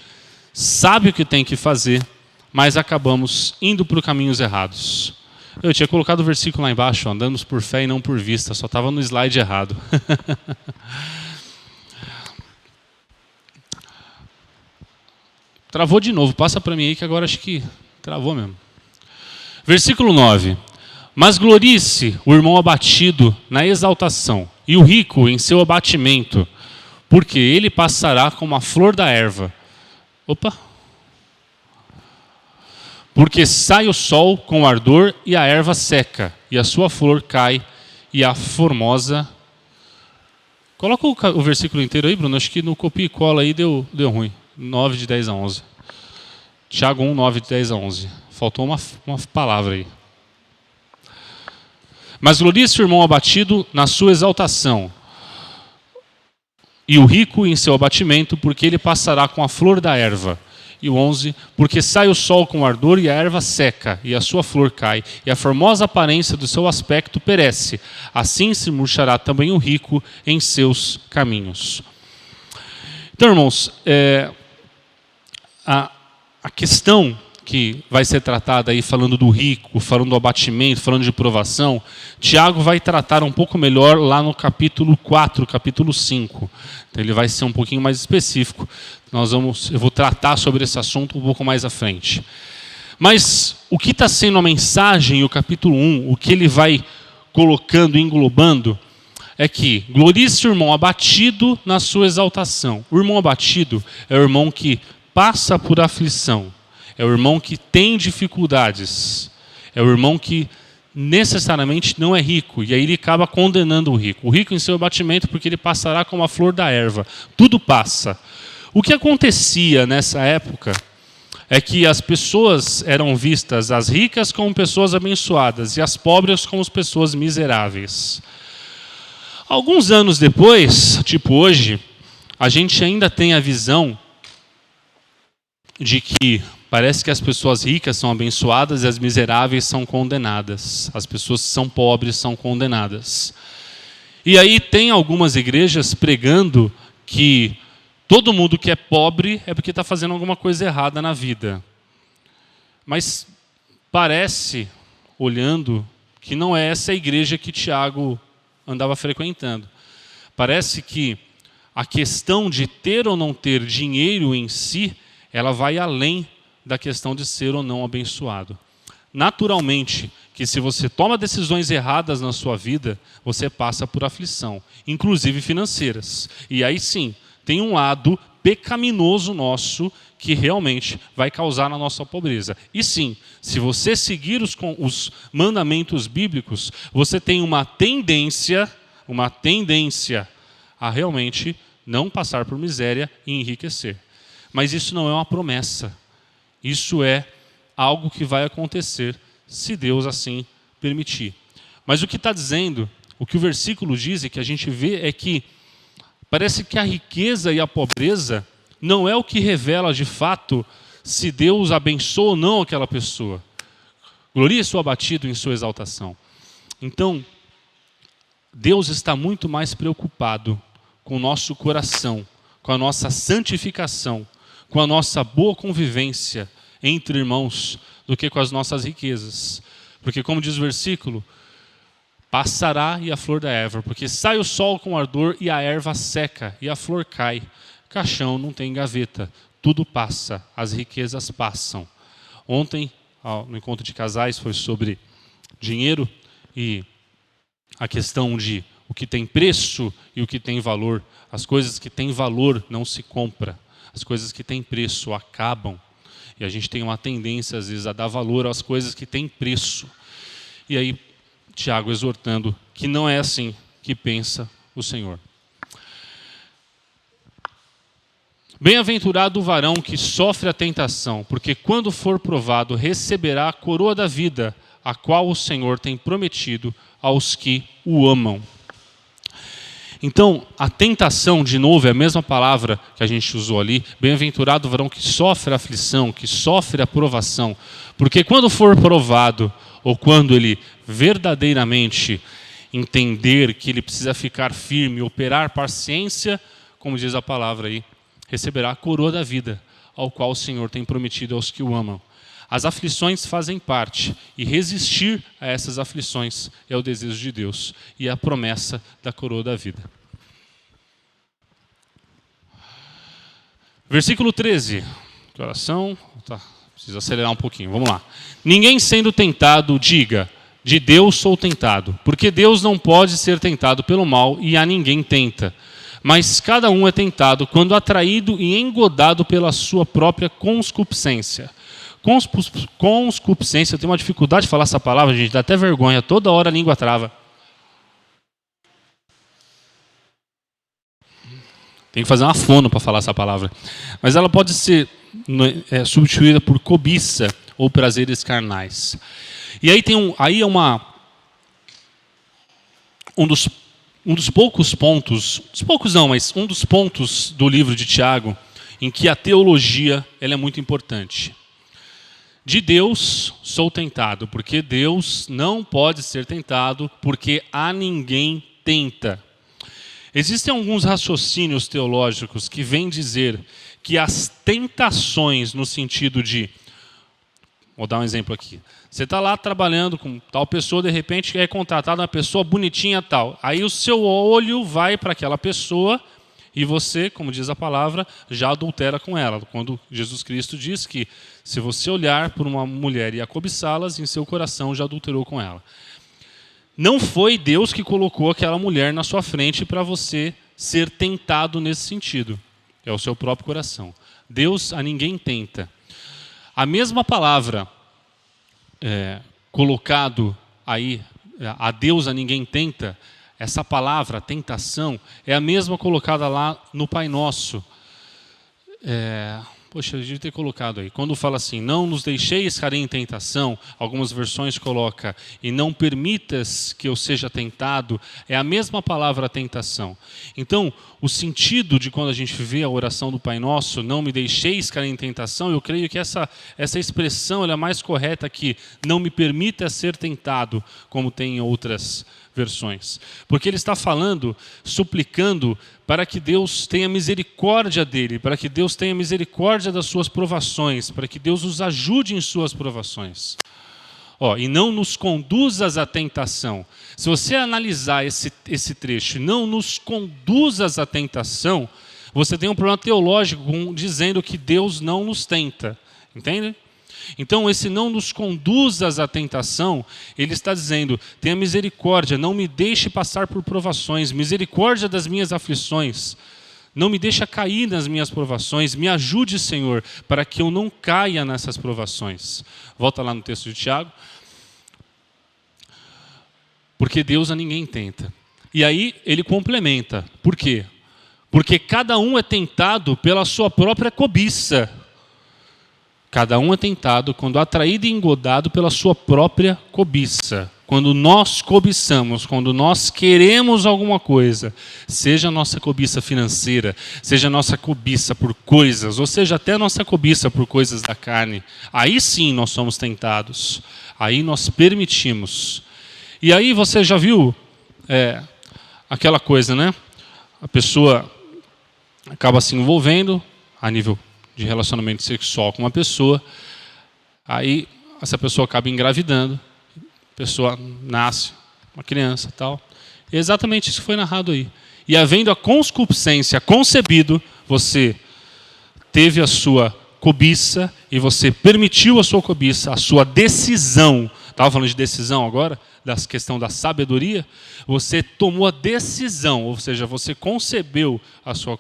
Speaker 4: sabe o que tem que fazer, mas acabamos indo por caminhos errados. Eu tinha colocado o versículo lá embaixo, andamos por fé e não por vista, só estava no slide errado. Travou de novo, passa para mim aí que agora acho que travou mesmo. Versículo 9. Mas glorie-se o irmão abatido na exaltação, e o rico em seu abatimento, porque ele passará como a flor da erva. Opa! Porque sai o sol com ardor e a erva seca, e a sua flor cai, e a formosa... Coloca o versículo inteiro aí, Bruno. Acho que no copia e cola aí deu ruim. 9 de 10 a 11. Tiago 1, 9 de 10 a 11. Faltou uma palavra aí. Mas glorie-se o irmão abatido na sua exaltação, e o rico em seu abatimento, porque ele passará com a flor da erva. E o 11, porque sai o sol com ardor e a erva seca, e a sua flor cai, e a formosa aparência do seu aspecto perece. Assim se murchará também o rico em seus caminhos. Então, irmãos, a questão que vai ser tratada aí, falando do rico, falando do abatimento, falando de provação, Tiago vai tratar um pouco melhor lá no capítulo 4, capítulo 5. Então ele vai ser um pouquinho mais específico. Eu vou tratar sobre esse assunto um pouco mais à frente. Mas o que está sendo a mensagem, o capítulo 1, o que ele vai colocando, englobando, é que glorie-se o irmão abatido na sua exaltação. O irmão abatido é o irmão que passa por aflição. É o irmão que tem dificuldades. É o irmão que necessariamente não é rico. E aí ele acaba condenando o rico. O rico em seu abatimento porque ele passará como a flor da erva. Tudo passa. O que acontecia nessa época é que as pessoas eram vistas, as ricas como pessoas abençoadas e as pobres como pessoas miseráveis. Alguns anos depois, tipo hoje, a gente ainda tem a visão de que parece que as pessoas ricas são abençoadas e as miseráveis são condenadas. As pessoas que são pobres são condenadas. E aí tem algumas igrejas pregando que todo mundo que é pobre é porque está fazendo alguma coisa errada na vida. Mas parece, olhando, que não é essa a igreja que Tiago andava frequentando. Parece que a questão de ter ou não ter dinheiro em si, ela vai além da questão de ser ou não abençoado. Naturalmente, que se você toma decisões erradas na sua vida, você passa por aflição, inclusive financeiras. E aí sim, tem um lado pecaminoso nosso que realmente vai causar na nossa pobreza. E sim, se você seguir os mandamentos bíblicos, você tem uma tendência a realmente não passar por miséria e enriquecer. Mas isso não é uma promessa. Isso é algo que vai acontecer se Deus assim permitir. Mas o que está dizendo, o que o versículo diz e que a gente vê é que parece que a riqueza e a pobreza não é o que revela de fato se Deus abençoa ou não aquela pessoa. Glorie sua abatido em sua exaltação. Então, Deus está muito mais preocupado com o nosso coração, com a nossa santificação, com a nossa boa convivência entre irmãos, do que com as nossas riquezas. Porque, como diz o versículo, passará e a flor da erva, porque sai o sol com ardor e a erva seca e a flor cai. Caixão não tem gaveta, tudo passa, as riquezas passam. Ontem, no encontro de casais, foi sobre dinheiro e a questão de o que tem preço e o que tem valor. As coisas que têm valor não se compra, as coisas que têm preço acabam. E a gente tem uma tendência, às vezes, a dar valor às coisas que têm preço. E aí, Tiago exortando que não é assim que pensa o Senhor. Bem-aventurado o varão que sofre a tentação, porque quando for provado, receberá a coroa da vida, a qual o Senhor tem prometido aos que o amam. Então, a tentação, de novo, é a mesma palavra que a gente usou ali. Bem-aventurado o varão que sofre a aflição, que sofre a provação. Porque quando for provado, ou quando ele verdadeiramente entender que ele precisa ficar firme, operar paciência, como diz a palavra aí, receberá a coroa da vida, ao qual o Senhor tem prometido aos que o amam. As aflições fazem parte, e resistir a essas aflições é o desejo de Deus e a promessa da coroa da vida. Versículo 13. Que oração? Preciso acelerar um pouquinho, vamos lá. Ninguém sendo tentado, diga, de Deus sou tentado, porque Deus não pode ser tentado pelo mal e a ninguém tenta. Mas cada um é tentado quando atraído e engodado pela sua própria concupiscência. Concupiscência, eu tenho uma dificuldade de falar essa palavra, gente, dá até vergonha, toda hora a língua trava. Tem que fazer uma fono para falar essa palavra. Mas ela pode ser substituída por cobiça ou prazeres carnais. E aí tem um dos poucos pontos, um dos pontos do livro de Tiago em que a teologia ela é muito importante. De Deus sou tentado, porque Deus não pode ser tentado, porque a ninguém tenta. Existem alguns raciocínios teológicos que vêm dizer que as tentações no sentido de... Vou dar um exemplo aqui. Você está lá trabalhando com tal pessoa, de repente é contratada uma pessoa bonitinha tal. Aí o seu olho vai para aquela pessoa e você, como diz a palavra, já adultera com ela. Quando Jesus Cristo diz que se você olhar por uma mulher e a cobiçá-las, em seu coração já adulterou com ela. Não foi Deus que colocou aquela mulher na sua frente para você ser tentado nesse sentido. É o seu próprio coração. Deus a ninguém tenta. A mesma palavra colocado aí, a Deus a ninguém tenta, essa palavra, tentação, é a mesma colocada lá no Pai Nosso. Poxa, eu devia ter colocado aí. Quando fala assim, não nos deixeis cair em tentação, algumas versões colocam, e não permitas que eu seja tentado, é a mesma palavra tentação. Então, o sentido de quando a gente vê a oração do Pai Nosso, não me deixeis cair em tentação, eu creio que essa expressão ela é mais correta que não me permita ser tentado, como tem em outras versões. Porque ele está falando, suplicando para que Deus tenha misericórdia dele, para que Deus tenha misericórdia das suas provações, para que Deus os ajude em suas provações. E não nos conduzas à tentação. Se você analisar esse trecho, não nos conduzas à tentação, você tem um problema teológico dizendo que Deus não nos tenta. Entende? Então, esse não nos conduzas à tentação, ele está dizendo, tenha misericórdia, não me deixe passar por provações, misericórdia das minhas aflições, não me deixe cair nas minhas provações, me ajude, Senhor, para que eu não caia nessas provações. Volta lá no texto de Tiago. Porque Deus a ninguém tenta. E aí ele complementa. Por quê? Porque cada um é tentado pela sua própria cobiça. Cada um é tentado quando atraído e engodado pela sua própria cobiça. Quando nós cobiçamos, quando nós queremos alguma coisa, seja a nossa cobiça financeira, seja a nossa cobiça por coisas, ou seja até a nossa cobiça por coisas da carne, aí sim nós somos tentados. Aí nós permitimos. E aí você já viu aquela coisa, né? A pessoa acaba se envolvendo a nível de relacionamento sexual com uma pessoa, aí essa pessoa acaba engravidando, a pessoa nasce, uma criança e tal. E é exatamente isso que foi narrado aí. E havendo a concupiscência concebido, você teve a sua cobiça e você permitiu a sua cobiça, a sua decisão. Estava falando de decisão agora, da questão da sabedoria. Você tomou a decisão, ou seja, você concebeu a sua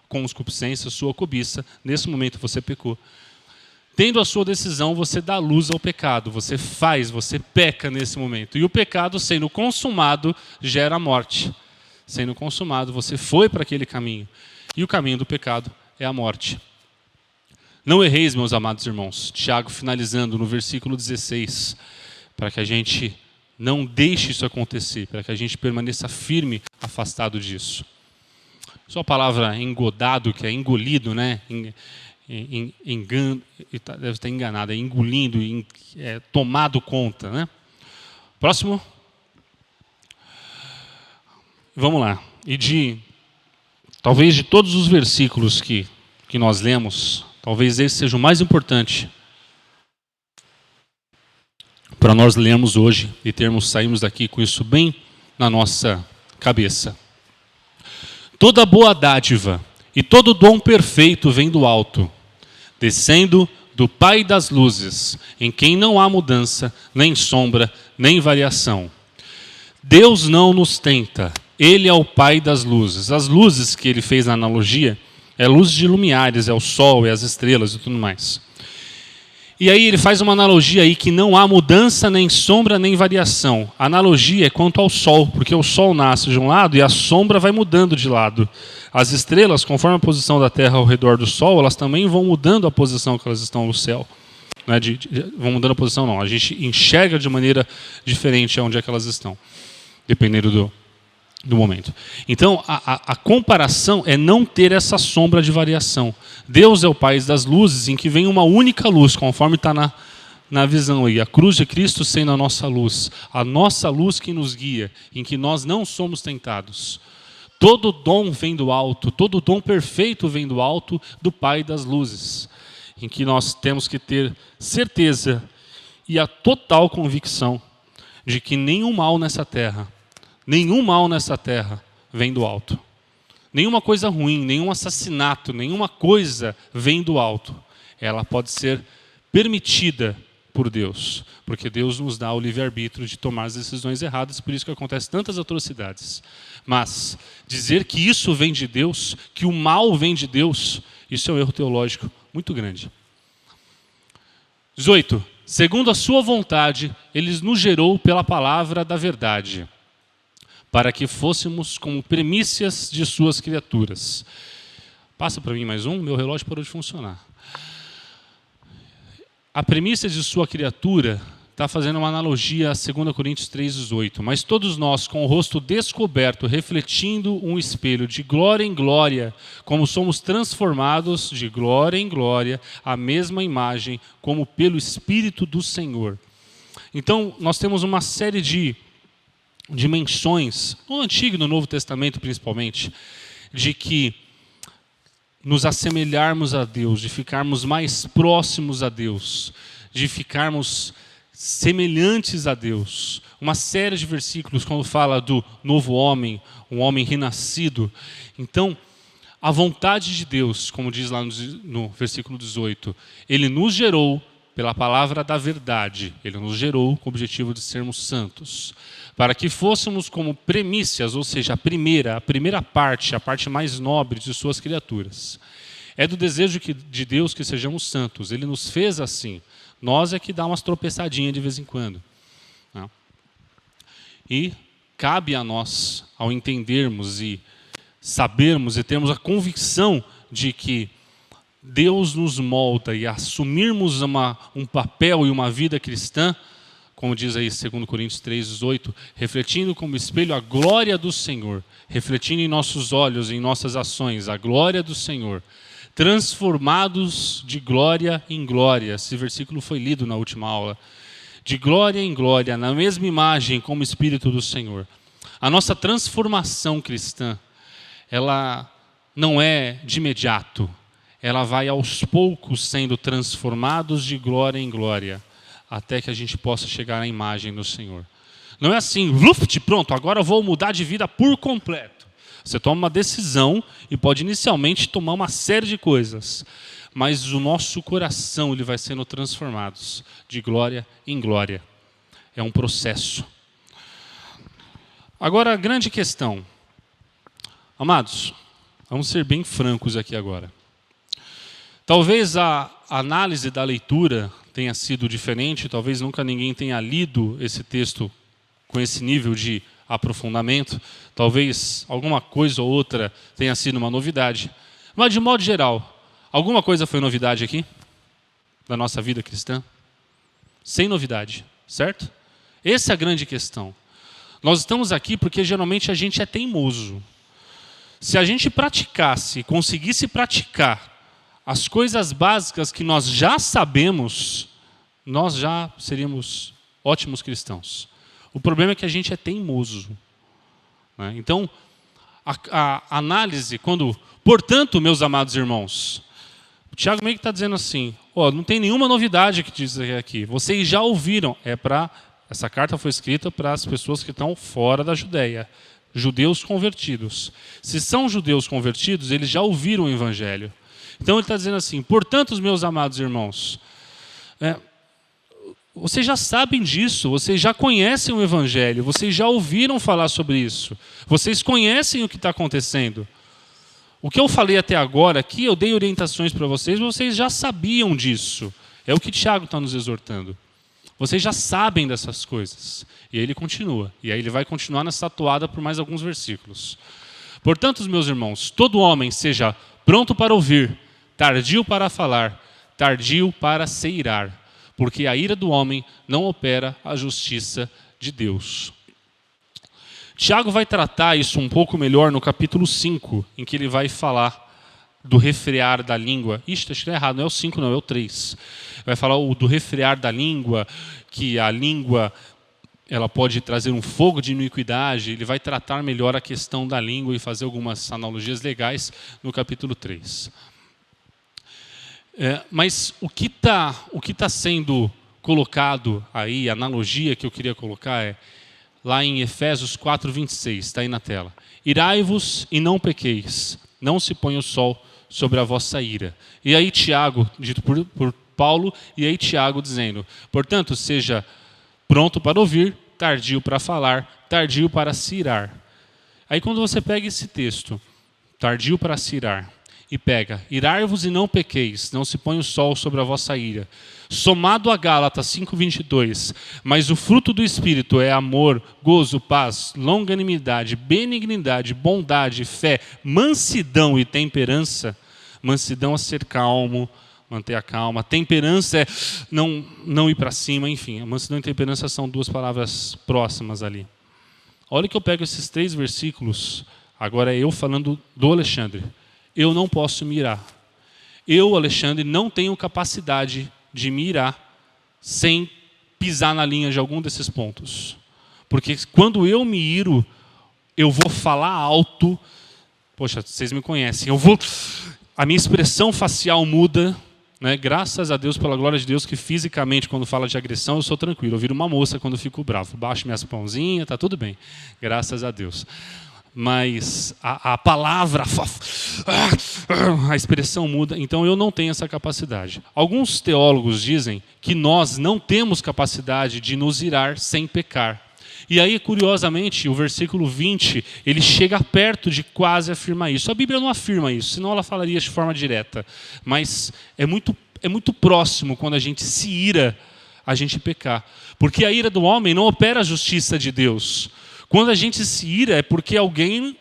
Speaker 4: concupiscência, a sua cobiça. Nesse momento você pecou. Tendo a sua decisão, você dá luz ao pecado. Você peca nesse momento. E o pecado, sendo consumado, gera morte. Sendo consumado, você foi para aquele caminho. E o caminho do pecado é a morte. Não erreis, meus amados irmãos. Tiago finalizando no versículo 16, para que a gente não deixe isso acontecer, para que a gente permaneça firme, afastado disso. Só a palavra engodado, que é engolido, né? Deve estar enganado, é engolindo, tomado conta, né? Próximo. Vamos lá. Talvez de todos os versículos que nós lemos, talvez esse seja o mais importante para nós lermos hoje e sairmos daqui com isso bem na nossa cabeça. Toda boa dádiva e todo dom perfeito vem do alto, descendo do Pai das luzes, em quem não há mudança, nem sombra, nem variação. Deus não nos tenta, Ele é o Pai das luzes. As luzes que ele fez na analogia é luz de lumiares, é o sol, é as estrelas e tudo mais. E aí ele faz uma analogia aí que não há mudança, nem sombra, nem variação. A analogia é quanto ao sol, porque o sol nasce de um lado e a sombra vai mudando de lado. As estrelas, conforme a posição da Terra ao redor do sol, elas também vão mudando a posição que elas estão no céu. Não é vão mudando a posição, não. A gente enxerga de maneira diferente onde é que elas estão, dependendo do momento. Então, a comparação é não ter essa sombra de variação. Deus é o Pai das luzes, em que vem uma única luz, conforme está na visão aí. A cruz de Cristo sendo a nossa luz que nos guia, em que nós não somos tentados. Todo dom vem do alto, todo dom perfeito vem do alto do Pai das luzes, em que nós temos que ter certeza e a total convicção de que nenhum mal nessa terra vem do alto. Nenhuma coisa ruim, nenhum assassinato, nenhuma coisa vem do alto. Ela pode ser permitida por Deus, porque Deus nos dá o livre-arbítrio de tomar as decisões erradas, por isso que acontecem tantas atrocidades. Mas dizer que isso vem de Deus, que o mal vem de Deus, isso é um erro teológico muito grande. 18. Segundo a sua vontade, Ele nos gerou pela palavra da verdade, para que fôssemos como primícias de suas criaturas. Passa para mim mais um, meu relógio parou de funcionar. a premissa de sua criatura está fazendo uma analogia a 2 Coríntios 3,18. Mas todos nós, com o rosto descoberto, refletindo um espelho de glória em glória, como somos transformados de glória em glória, à mesma imagem, como pelo Espírito do Senhor. Então, nós temos uma série de dimensões, no Antigo e no Novo Testamento principalmente, de que nos assemelharmos a Deus, de ficarmos mais próximos a Deus, de ficarmos semelhantes a Deus. Uma série de versículos quando fala do novo homem, um homem renascido. Então, a vontade de Deus, como diz lá no versículo 18, Ele nos gerou pela palavra da verdade. Ele nos gerou com o objetivo de sermos santos, para que fôssemos como primícias, ou seja, a primeira parte, a parte mais nobre de suas criaturas. É do desejo de Deus que sejamos santos. Ele nos fez assim. Nós é que dá umas tropeçadinhas de vez em quando. Não? E cabe a nós, ao entendermos e sabermos e termos a convicção de que Deus nos molda e assumirmos um papel e uma vida cristã, como diz aí 2 Coríntios 3,18, refletindo como espelho a glória do Senhor, refletindo em nossos olhos, em nossas ações, a glória do Senhor, transformados de glória em glória. Esse versículo foi lido na última aula. De glória em glória, na mesma imagem como Espírito do Senhor. A nossa transformação cristã, ela não é de imediato. Ela vai aos poucos sendo transformados de glória em glória, até que a gente possa chegar à imagem do Senhor. Não é assim, pronto, agora eu vou mudar de vida por completo. Você toma uma decisão e pode inicialmente tomar uma série de coisas, mas o nosso coração ele vai sendo transformado de glória em glória. É um processo. Agora, a grande questão. Amados, vamos ser bem francos aqui agora. Talvez a análise da leitura tenha sido diferente, talvez nunca ninguém tenha lido esse texto com esse nível de aprofundamento, talvez alguma coisa ou outra tenha sido uma novidade, mas de modo geral, alguma coisa foi novidade aqui, da nossa vida cristã? Sem novidade, certo? Essa é a grande questão. Nós estamos aqui porque geralmente a gente é teimoso. Se a gente praticasse, conseguisse praticar as coisas básicas que nós já sabemos, nós já seríamos ótimos cristãos. O problema é que a gente é teimoso. Né? Então, a análise, portanto, meus amados irmãos, o Tiago meio que está dizendo assim, não tem nenhuma novidade que diz aqui, vocês já ouviram, essa carta foi escrita para as pessoas que estão fora da Judeia, judeus convertidos. Se são judeus convertidos, eles já ouviram o Evangelho. Então ele está dizendo assim, portanto, meus amados irmãos, vocês já sabem disso, vocês já conhecem o Evangelho, vocês já ouviram falar sobre isso, vocês conhecem o que está acontecendo. O que eu falei até agora aqui, eu dei orientações para vocês, vocês já sabiam disso. É o que Tiago está nos exortando. Vocês já sabem dessas coisas. E aí ele continua, e aí ele vai continuar nessa toada por mais alguns versículos. Portanto, meus irmãos, todo homem seja pronto para ouvir, tardio para falar, tardio para se irar, porque a ira do homem não opera a justiça de Deus. Tiago vai tratar isso um pouco melhor no capítulo 5, em que ele vai falar do refrear da língua. Ixi, acho que é errado, não é o 5 não, é o 3. Vai falar do refrear da língua, que a língua ela pode trazer um fogo de iniquidade. Ele vai tratar melhor a questão da língua e fazer algumas analogias legais no capítulo 3. Mas o que tá sendo colocado aí, a analogia que eu queria colocar lá em Efésios 4:26, está aí na tela. Irai-vos e não pequeis, não se ponha o sol sobre a vossa ira. E aí Tiago, dito por Paulo, e aí Tiago dizendo, portanto, seja pronto para ouvir, tardio para falar, tardio para se irar. Aí quando você pega esse texto, tardio para se irar, e pega, irai-vos e não pequeis, não se põe o sol sobre a vossa ira. Somado a Gálatas 5:22, mas o fruto do Espírito é amor, gozo, paz, longanimidade, benignidade, bondade, fé, mansidão e temperança. Mansidão a ser calmo, manter a calma. Temperança é não ir para cima, enfim. A mansidão e temperança são duas palavras próximas ali. Olha que eu pego esses 3 versículos, agora é eu falando do Alexandre. Eu não posso me irar. Eu, Alexandre, não tenho capacidade de me irar sem pisar na linha de algum desses pontos. Porque quando eu me iro, eu vou falar alto. Poxa, vocês me conhecem. A minha expressão facial muda, né? Graças a Deus, pela glória de Deus, que fisicamente, quando fala de agressão, eu sou tranquilo. Eu viro uma moça quando fico bravo. Baixo minhas pãozinhas, tá tudo bem. Graças a Deus. Mas a palavra, a expressão muda, então eu não tenho essa capacidade. Alguns teólogos dizem que nós não temos capacidade de nos irar sem pecar. E aí, curiosamente, o versículo 20, ele chega perto de quase afirmar isso. A Bíblia não afirma isso, senão ela falaria de forma direta. Mas é muito próximo, quando a gente se ira, a gente pecar. Porque a ira do homem não opera a justiça de Deus. Quando a gente se ira é porque alguém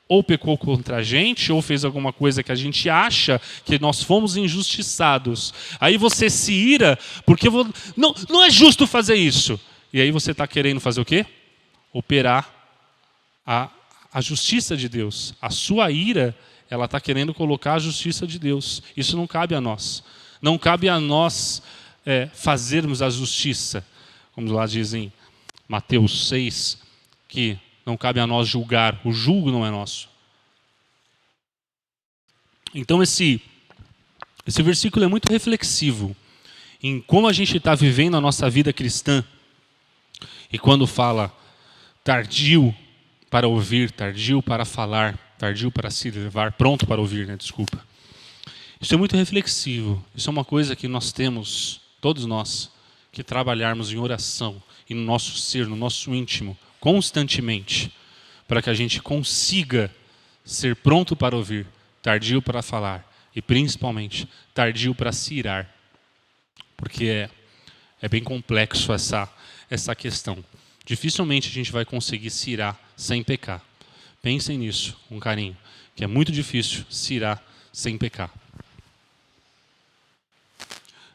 Speaker 4: ou pecou contra a gente, ou fez alguma coisa que a gente acha que nós fomos injustiçados. Aí você se ira porque não é justo fazer isso. E aí você está querendo fazer o quê? Operar a justiça de Deus. A sua ira, ela está querendo colocar a justiça de Deus. Isso não cabe a nós. Não cabe a nós fazermos a justiça. Como lá dizem Mateus 6, que não cabe a nós julgar. O julgo não é nosso. Então esse versículo é muito reflexivo em como a gente está vivendo a nossa vida cristã. E quando fala tardio para ouvir, tardio para falar, tardio para se levar, pronto para ouvir, né? Desculpa. Isso é muito reflexivo. Isso é uma coisa que nós temos, todos nós, que trabalharmos em oração e no nosso ser, no nosso íntimo, constantemente, para que a gente consiga ser pronto para ouvir, tardio para falar e principalmente tardio para se irar. Porque é bem complexo essa questão. Dificilmente a gente vai conseguir se irar sem pecar. Pensem nisso com carinho, que é muito difícil se irar sem pecar.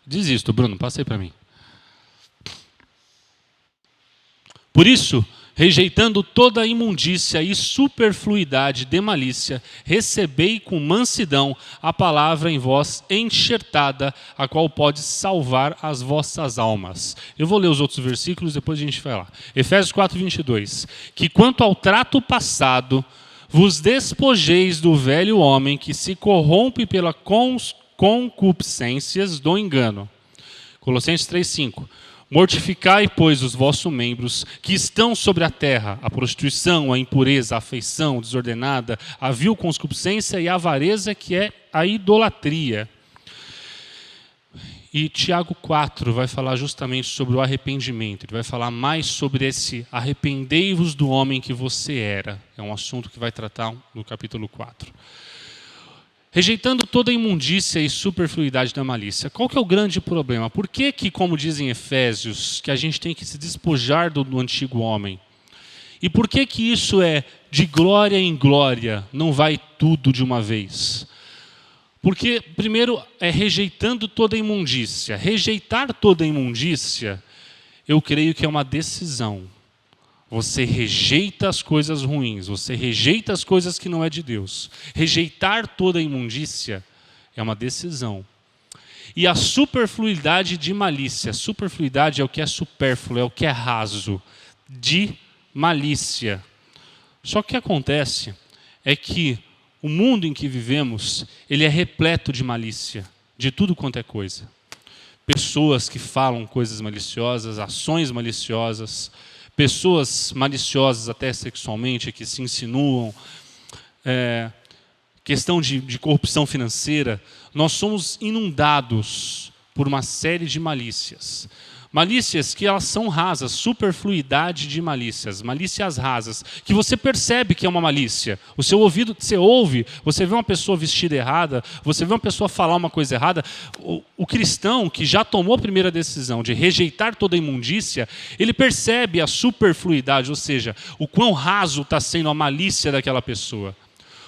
Speaker 4: Desisto, Bruno, passa aí para mim. Por isso, rejeitando toda a imundícia e superfluidade de malícia, recebei com mansidão a palavra em vós enxertada, a qual pode salvar as vossas almas. Eu vou ler os outros versículos, depois a gente vai lá. Efésios 4:22. Que quanto ao trato passado, vos despojeis do velho homem que se corrompe pelas concupiscências do engano. Colossenses 3:5. Mortificai, pois, os vossos membros que estão sobre a terra, a prostituição, a impureza, a afeição desordenada, a vil concupiscência e a avareza, que é a idolatria. E Tiago 4 vai falar justamente sobre o arrependimento. Ele vai falar mais sobre esse arrependei-vos do homem que você era. É um assunto que vai tratar no capítulo 4. Rejeitando toda a imundícia e superfluidade da malícia. Qual que é o grande problema? Por que, como dizem Efésios, que a gente tem que se despojar do antigo homem? E por que isso é de glória em glória, não vai tudo de uma vez? Porque, primeiro, é rejeitando toda a imundícia. Rejeitar toda a imundícia, eu creio que é uma decisão. Você rejeita as coisas ruins, você rejeita as coisas que não é de Deus. Rejeitar toda a imundícia é uma decisão. E a superfluidade de malícia, superfluidade é o que é supérfluo, é o que é raso, de malícia. Só que o que acontece é que o mundo em que vivemos, ele é repleto de malícia, de tudo quanto é coisa. Pessoas que falam coisas maliciosas, ações maliciosas, pessoas maliciosas até sexualmente, que se insinuam, questão de corrupção financeira. Nós somos inundados por uma série de malícias. Malícias que elas são rasas, superfluidade de malícias, malícias rasas, que você percebe que é uma malícia. O seu ouvido, você ouve, você vê uma pessoa vestida errada, você vê uma pessoa falar uma coisa errada. O cristão que já tomou a primeira decisão de rejeitar toda a imundícia, ele percebe a superfluidade, ou seja, o quão raso está sendo a malícia daquela pessoa.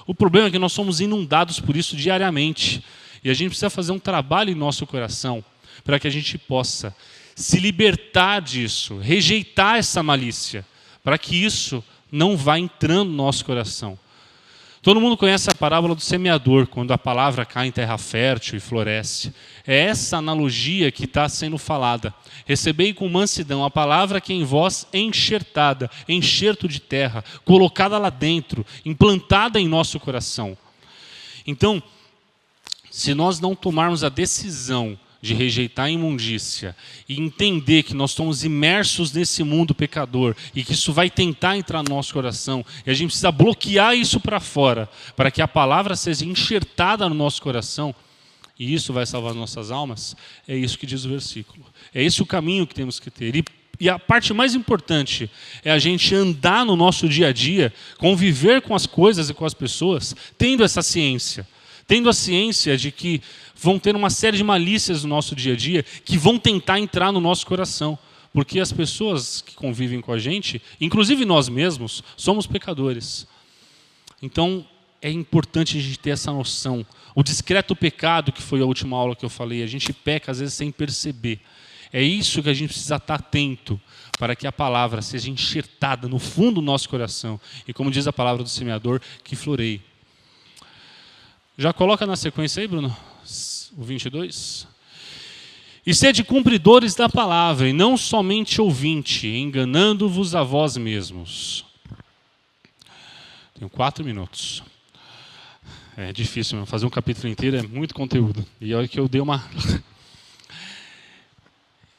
Speaker 4: O problema é que nós somos inundados por isso diariamente. E a gente precisa fazer um trabalho em nosso coração para que a gente possa se libertar disso, rejeitar essa malícia, para que isso não vá entrando no nosso coração. Todo mundo conhece a parábola do semeador, quando a palavra cai em terra fértil e floresce. É essa analogia que está sendo falada. Recebei com mansidão a palavra que em vós é enxertada, enxerto de terra, colocada lá dentro, implantada em nosso coração. Então, se nós não tomarmos a decisão de rejeitar a imundícia e entender que nós estamos imersos nesse mundo pecador e que isso vai tentar entrar no nosso coração e a gente precisa bloquear isso para fora para que a palavra seja enxertada no nosso coração e isso vai salvar nossas almas, é isso que diz o versículo. É esse o caminho que temos que ter. E a parte mais importante é a gente andar no nosso dia a dia, conviver com as coisas e com as pessoas, tendo essa ciência. Tendo a ciência de que vão ter uma série de malícias no nosso dia a dia que vão tentar entrar no nosso coração. Porque as pessoas que convivem com a gente, inclusive nós mesmos, somos pecadores. Então, é importante a gente ter essa noção. O discreto pecado, que foi a última aula que eu falei, a gente peca às vezes sem perceber. É isso que a gente precisa estar atento para que a palavra seja enxertada no fundo do nosso coração. E como diz a palavra do semeador, que floreie. Já coloca na sequência aí, Bruno, o 22. E sede cumpridores da palavra, e não somente ouvinte, enganando-vos a vós mesmos. Tenho 4 minutos. É difícil mesmo, fazer um capítulo inteiro é muito conteúdo. E olha que eu dei uma...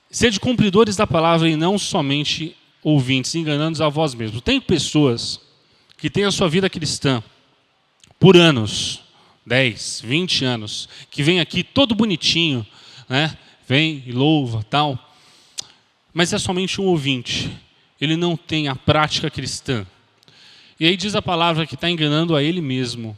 Speaker 4: Sede cumpridores da palavra, e não somente ouvintes, enganando-vos a vós mesmos. Tem pessoas que têm a sua vida cristã por anos... 10, 20 anos, que vem aqui todo bonitinho, né? Vem e louva, tal, mas é somente um ouvinte, ele não tem a prática cristã. E aí diz a palavra que está enganando a ele mesmo.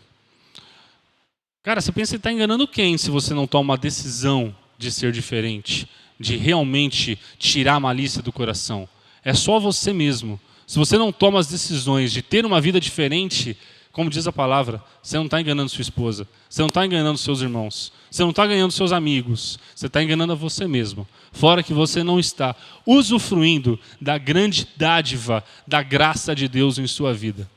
Speaker 4: Cara, você pensa que está enganando quem se você não toma uma decisão de ser diferente, de realmente tirar a malícia do coração? É só você mesmo. Se você não toma as decisões de ter uma vida diferente, como diz a palavra, você não está enganando sua esposa, você não está enganando seus irmãos, você não está enganando seus amigos, você está enganando a você mesmo. Fora que você não está usufruindo da grande dádiva, da graça de Deus em sua vida.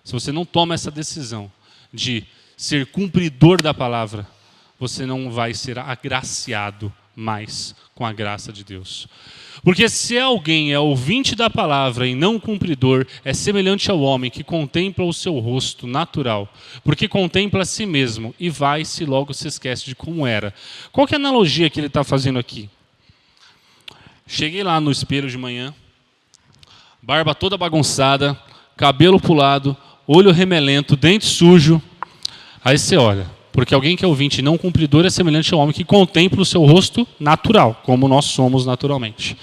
Speaker 4: Se você não toma essa decisão de ser cumpridor da palavra, você não vai ser agraciado mais com a graça de Deus. Porque se alguém é ouvinte da palavra e não cumpridor, é semelhante ao homem que contempla o seu rosto natural, porque contempla a si mesmo e vai-se logo se esquece de como era. Qual que é a analogia que ele está fazendo aqui? Cheguei lá no espelho de manhã, barba toda bagunçada, cabelo pulado, olho remelento, dente sujo, aí você olha. Porque alguém que é ouvinte e não cumpridor é semelhante ao homem que contempla o seu rosto natural, como nós somos naturalmente.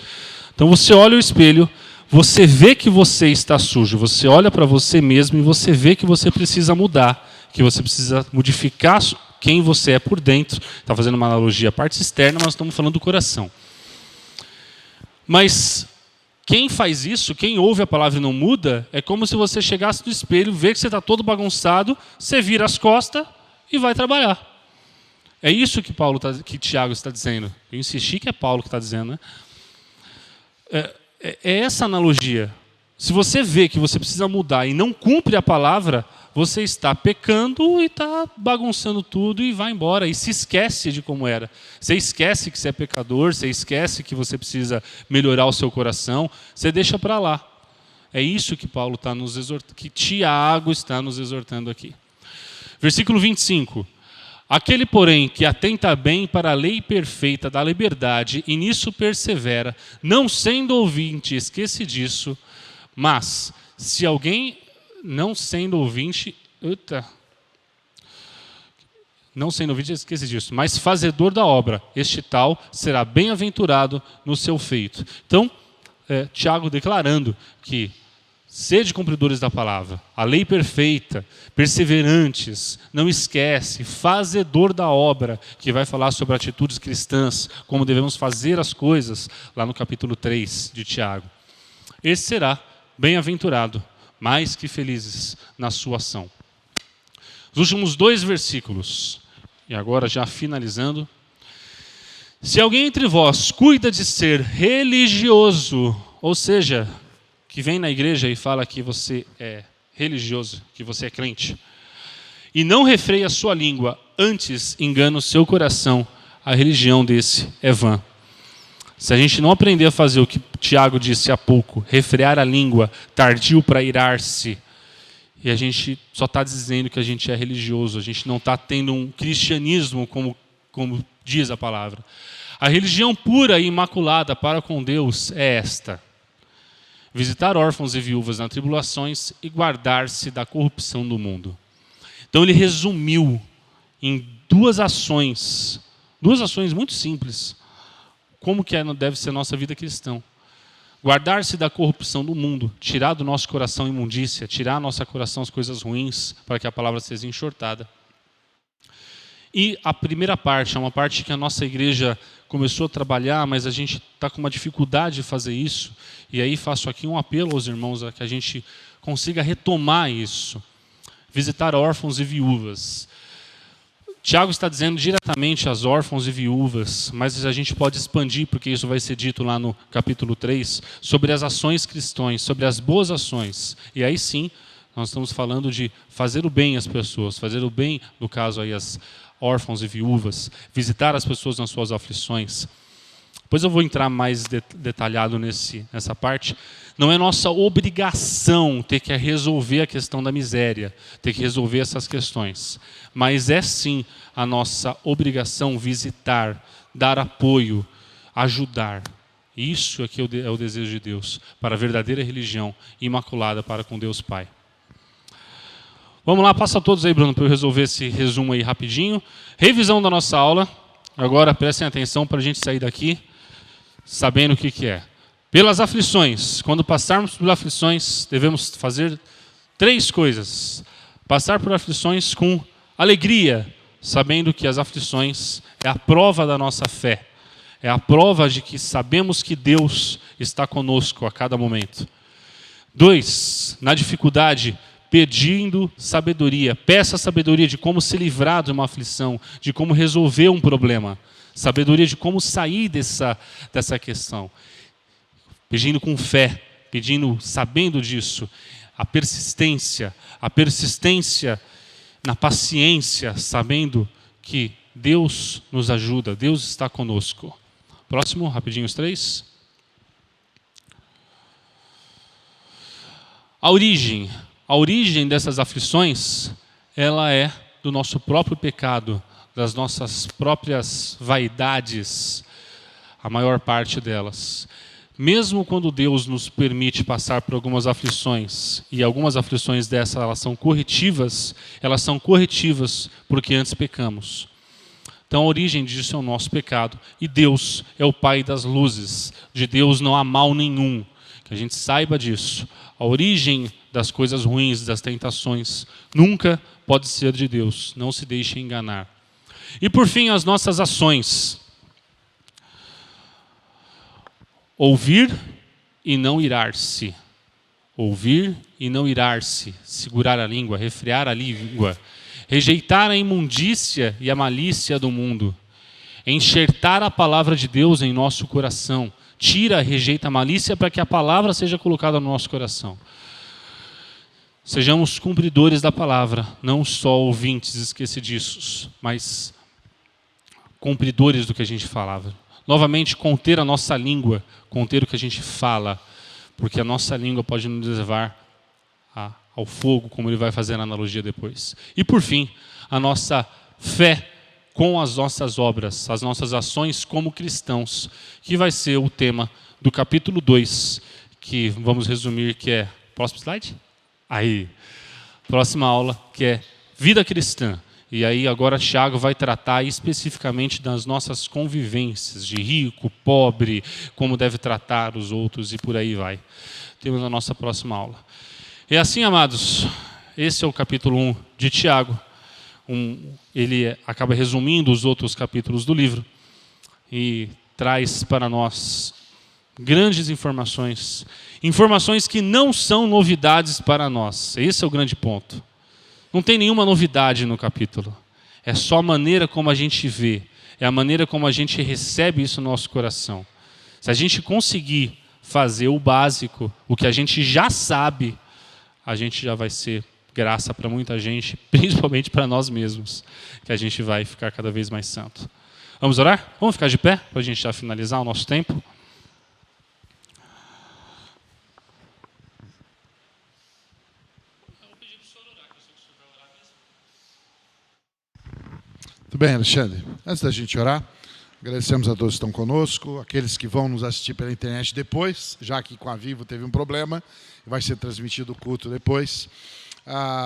Speaker 4: Então você olha o espelho, você vê que você está sujo, você olha para você mesmo e você vê que você precisa mudar, que você precisa modificar quem você é por dentro. Está fazendo uma analogia à parte externa, mas estamos falando do coração. Mas quem faz isso, quem ouve a palavra e não muda, é como se você chegasse no espelho, vê que você está todo bagunçado, você vira as costas e vai trabalhar. É isso que Tiago está dizendo. Eu insisti que é Paulo que está dizendo, né? É essa analogia. Se você vê que você precisa mudar e não cumpre a palavra, você está pecando e está bagunçando tudo e vai embora. E se esquece de como era. Você esquece que você é pecador, você esquece que você precisa melhorar o seu coração, você deixa para lá. É isso que Paulo está nos exortando, que Tiago está nos exortando aqui. Versículo 25. Aquele, porém, que atenta bem para a lei perfeita da liberdade e nisso persevera, não sendo ouvinte, esquece disso, mas se alguém não sendo ouvinte, esquece disso, mas fazedor da obra, este tal será bem-aventurado no seu feito. Então, Tiago declarando que sede cumpridores da palavra, a lei perfeita, perseverantes, não esquece, fazedor da obra, que vai falar sobre atitudes cristãs, como devemos fazer as coisas, lá no capítulo 3 de Tiago. Esse será bem-aventurado, mais que felizes na sua ação. Os últimos 2 versículos, E agora já finalizando. Se alguém entre vós cuida de ser religioso, ou seja, que vem na igreja e fala que você é religioso, que você é crente, e não refreia a sua língua, antes engana o seu coração, a religião desse é vã. Se a gente não aprender a fazer o que Tiago disse há pouco, refrear a língua, tardio para irar-se, e a gente só está dizendo que a gente é religioso, a gente não está tendo um cristianismo como diz a palavra. A religião pura e imaculada para com Deus é esta: visitar órfãos e viúvas nas tribulações e guardar-se da corrupção do mundo. Então ele resumiu em duas ações muito simples, como que deve ser a nossa vida cristã. Guardar-se da corrupção do mundo, tirar do nosso coração a imundícia, tirar do nosso coração as coisas ruins, para que a palavra seja enxortada. E a primeira parte, é uma parte que a nossa igreja começou a trabalhar, mas a gente está com uma dificuldade de fazer isso. E aí faço aqui um apelo aos irmãos, a que a gente consiga retomar isso. Visitar órfãos e viúvas. Tiago está dizendo diretamente às órfãos e viúvas, mas a gente pode expandir, porque isso vai ser dito lá no capítulo 3, sobre as ações cristãs, sobre as boas ações. E aí sim, nós estamos falando de fazer o bem às pessoas, fazer o bem, no caso aí, às órfãos e viúvas, visitar as pessoas nas suas aflições. Depois eu vou entrar mais detalhado nessa parte. Não é nossa obrigação ter que resolver a questão da miséria, ter que resolver essas questões. Mas é sim a nossa obrigação visitar, dar apoio, ajudar. Isso aqui é o desejo de Deus, para a verdadeira religião imaculada para com Deus Pai. Vamos lá, passa todos aí, Bruno, para eu resolver esse resumo aí rapidinho. Revisão da nossa aula. Agora prestem atenção para a gente sair daqui sabendo o que é. Pelas aflições. Quando passarmos por aflições, devemos fazer 3 coisas. Passar por aflições com alegria, sabendo que as aflições é a prova da nossa fé. É a prova de que sabemos que Deus está conosco a cada momento. 2, na dificuldade, pedindo sabedoria. Peça sabedoria de como se livrar de uma aflição, de como resolver um problema. Sabedoria de como sair dessa questão. Pedindo com fé, sabendo disso. A persistência na paciência, sabendo que Deus nos ajuda, Deus está conosco. Próximo, rapidinho os 3. A origem dessas aflições, ela é do nosso próprio pecado, das nossas próprias vaidades, a maior parte delas. Mesmo quando Deus nos permite passar por algumas aflições, e algumas aflições dessas elas são corretivas porque antes pecamos. Então a origem disso é o nosso pecado, e Deus é o Pai das luzes, de Deus não há mal nenhum, que a gente saiba disso. A origem das coisas ruins, das tentações, nunca pode ser de Deus, não se deixe enganar. E por fim, as nossas ações. Ouvir e não irar-se. Ouvir e não irar-se. Segurar a língua, refrear a língua. Rejeitar a imundícia e a malícia do mundo. Enxertar a palavra de Deus em nosso coração. Tira, rejeita a malícia para que a palavra seja colocada no nosso coração. Sejamos cumpridores da palavra, não só ouvintes esquecidiços, mas cumpridores do que a gente falava. Novamente, conter a nossa língua, conter o que a gente fala, porque a nossa língua pode nos levar ao fogo, como ele vai fazer na analogia depois. E por fim, a nossa fé com as nossas obras, as nossas ações como cristãos, que vai ser o tema do capítulo 2, que vamos resumir, que é... Próximo slide? Aí. Próxima aula, que é vida cristã. E aí agora Tiago vai tratar especificamente das nossas convivências, de rico, pobre, como deve tratar os outros e por aí vai. Temos a nossa próxima aula. E assim, amados, esse é o capítulo 1 de Tiago. Ele acaba resumindo os outros capítulos do livro e traz para nós grandes informações. Informações que não são novidades para nós. Esse é o grande ponto. Não tem nenhuma novidade no capítulo. É só a maneira como a gente vê, é a maneira como a gente recebe isso no nosso coração. Se a gente conseguir fazer o básico, o que a gente já sabe, a gente já vai ser graça para muita gente, principalmente para nós mesmos, que a gente vai ficar cada vez mais santo. Vamos orar? Vamos ficar de pé para a gente já finalizar o nosso tempo?
Speaker 3: Muito bem, Alexandre. Antes da gente orar, agradecemos a todos que estão conosco, aqueles que vão nos assistir pela internet depois, já que com a Vivo teve um problema, vai ser transmitido o culto depois.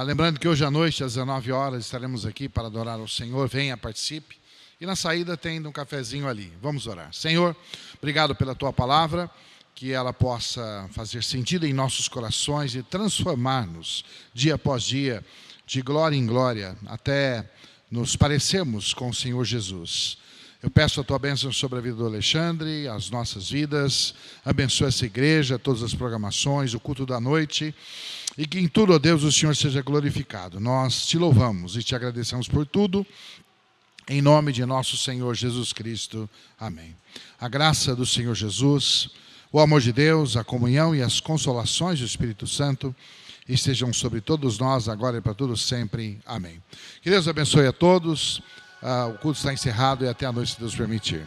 Speaker 3: Lembrando que hoje à noite, às 19 horas, estaremos aqui para adorar ao Senhor. Venha, participe. E na saída tem um cafezinho ali. Vamos orar. Senhor, obrigado pela Tua palavra, que ela possa fazer sentido em nossos corações e transformar-nos dia após dia, de glória em glória, até nos parecemos com o Senhor Jesus. Eu peço a Tua bênção sobre a vida do Alexandre, as nossas vidas. Abençoa essa igreja, todas as programações, o culto da noite. E que em tudo, ó Deus, o Senhor seja glorificado. Nós Te louvamos e Te agradecemos por tudo. Em nome de nosso Senhor Jesus Cristo. Amém. A graça do Senhor Jesus, o amor de Deus, a comunhão e as consolações do Espírito Santo estejam sobre todos nós, agora e para todos sempre. Amém. Que Deus abençoe a todos. O culto está encerrado e até a noite, se Deus permitir.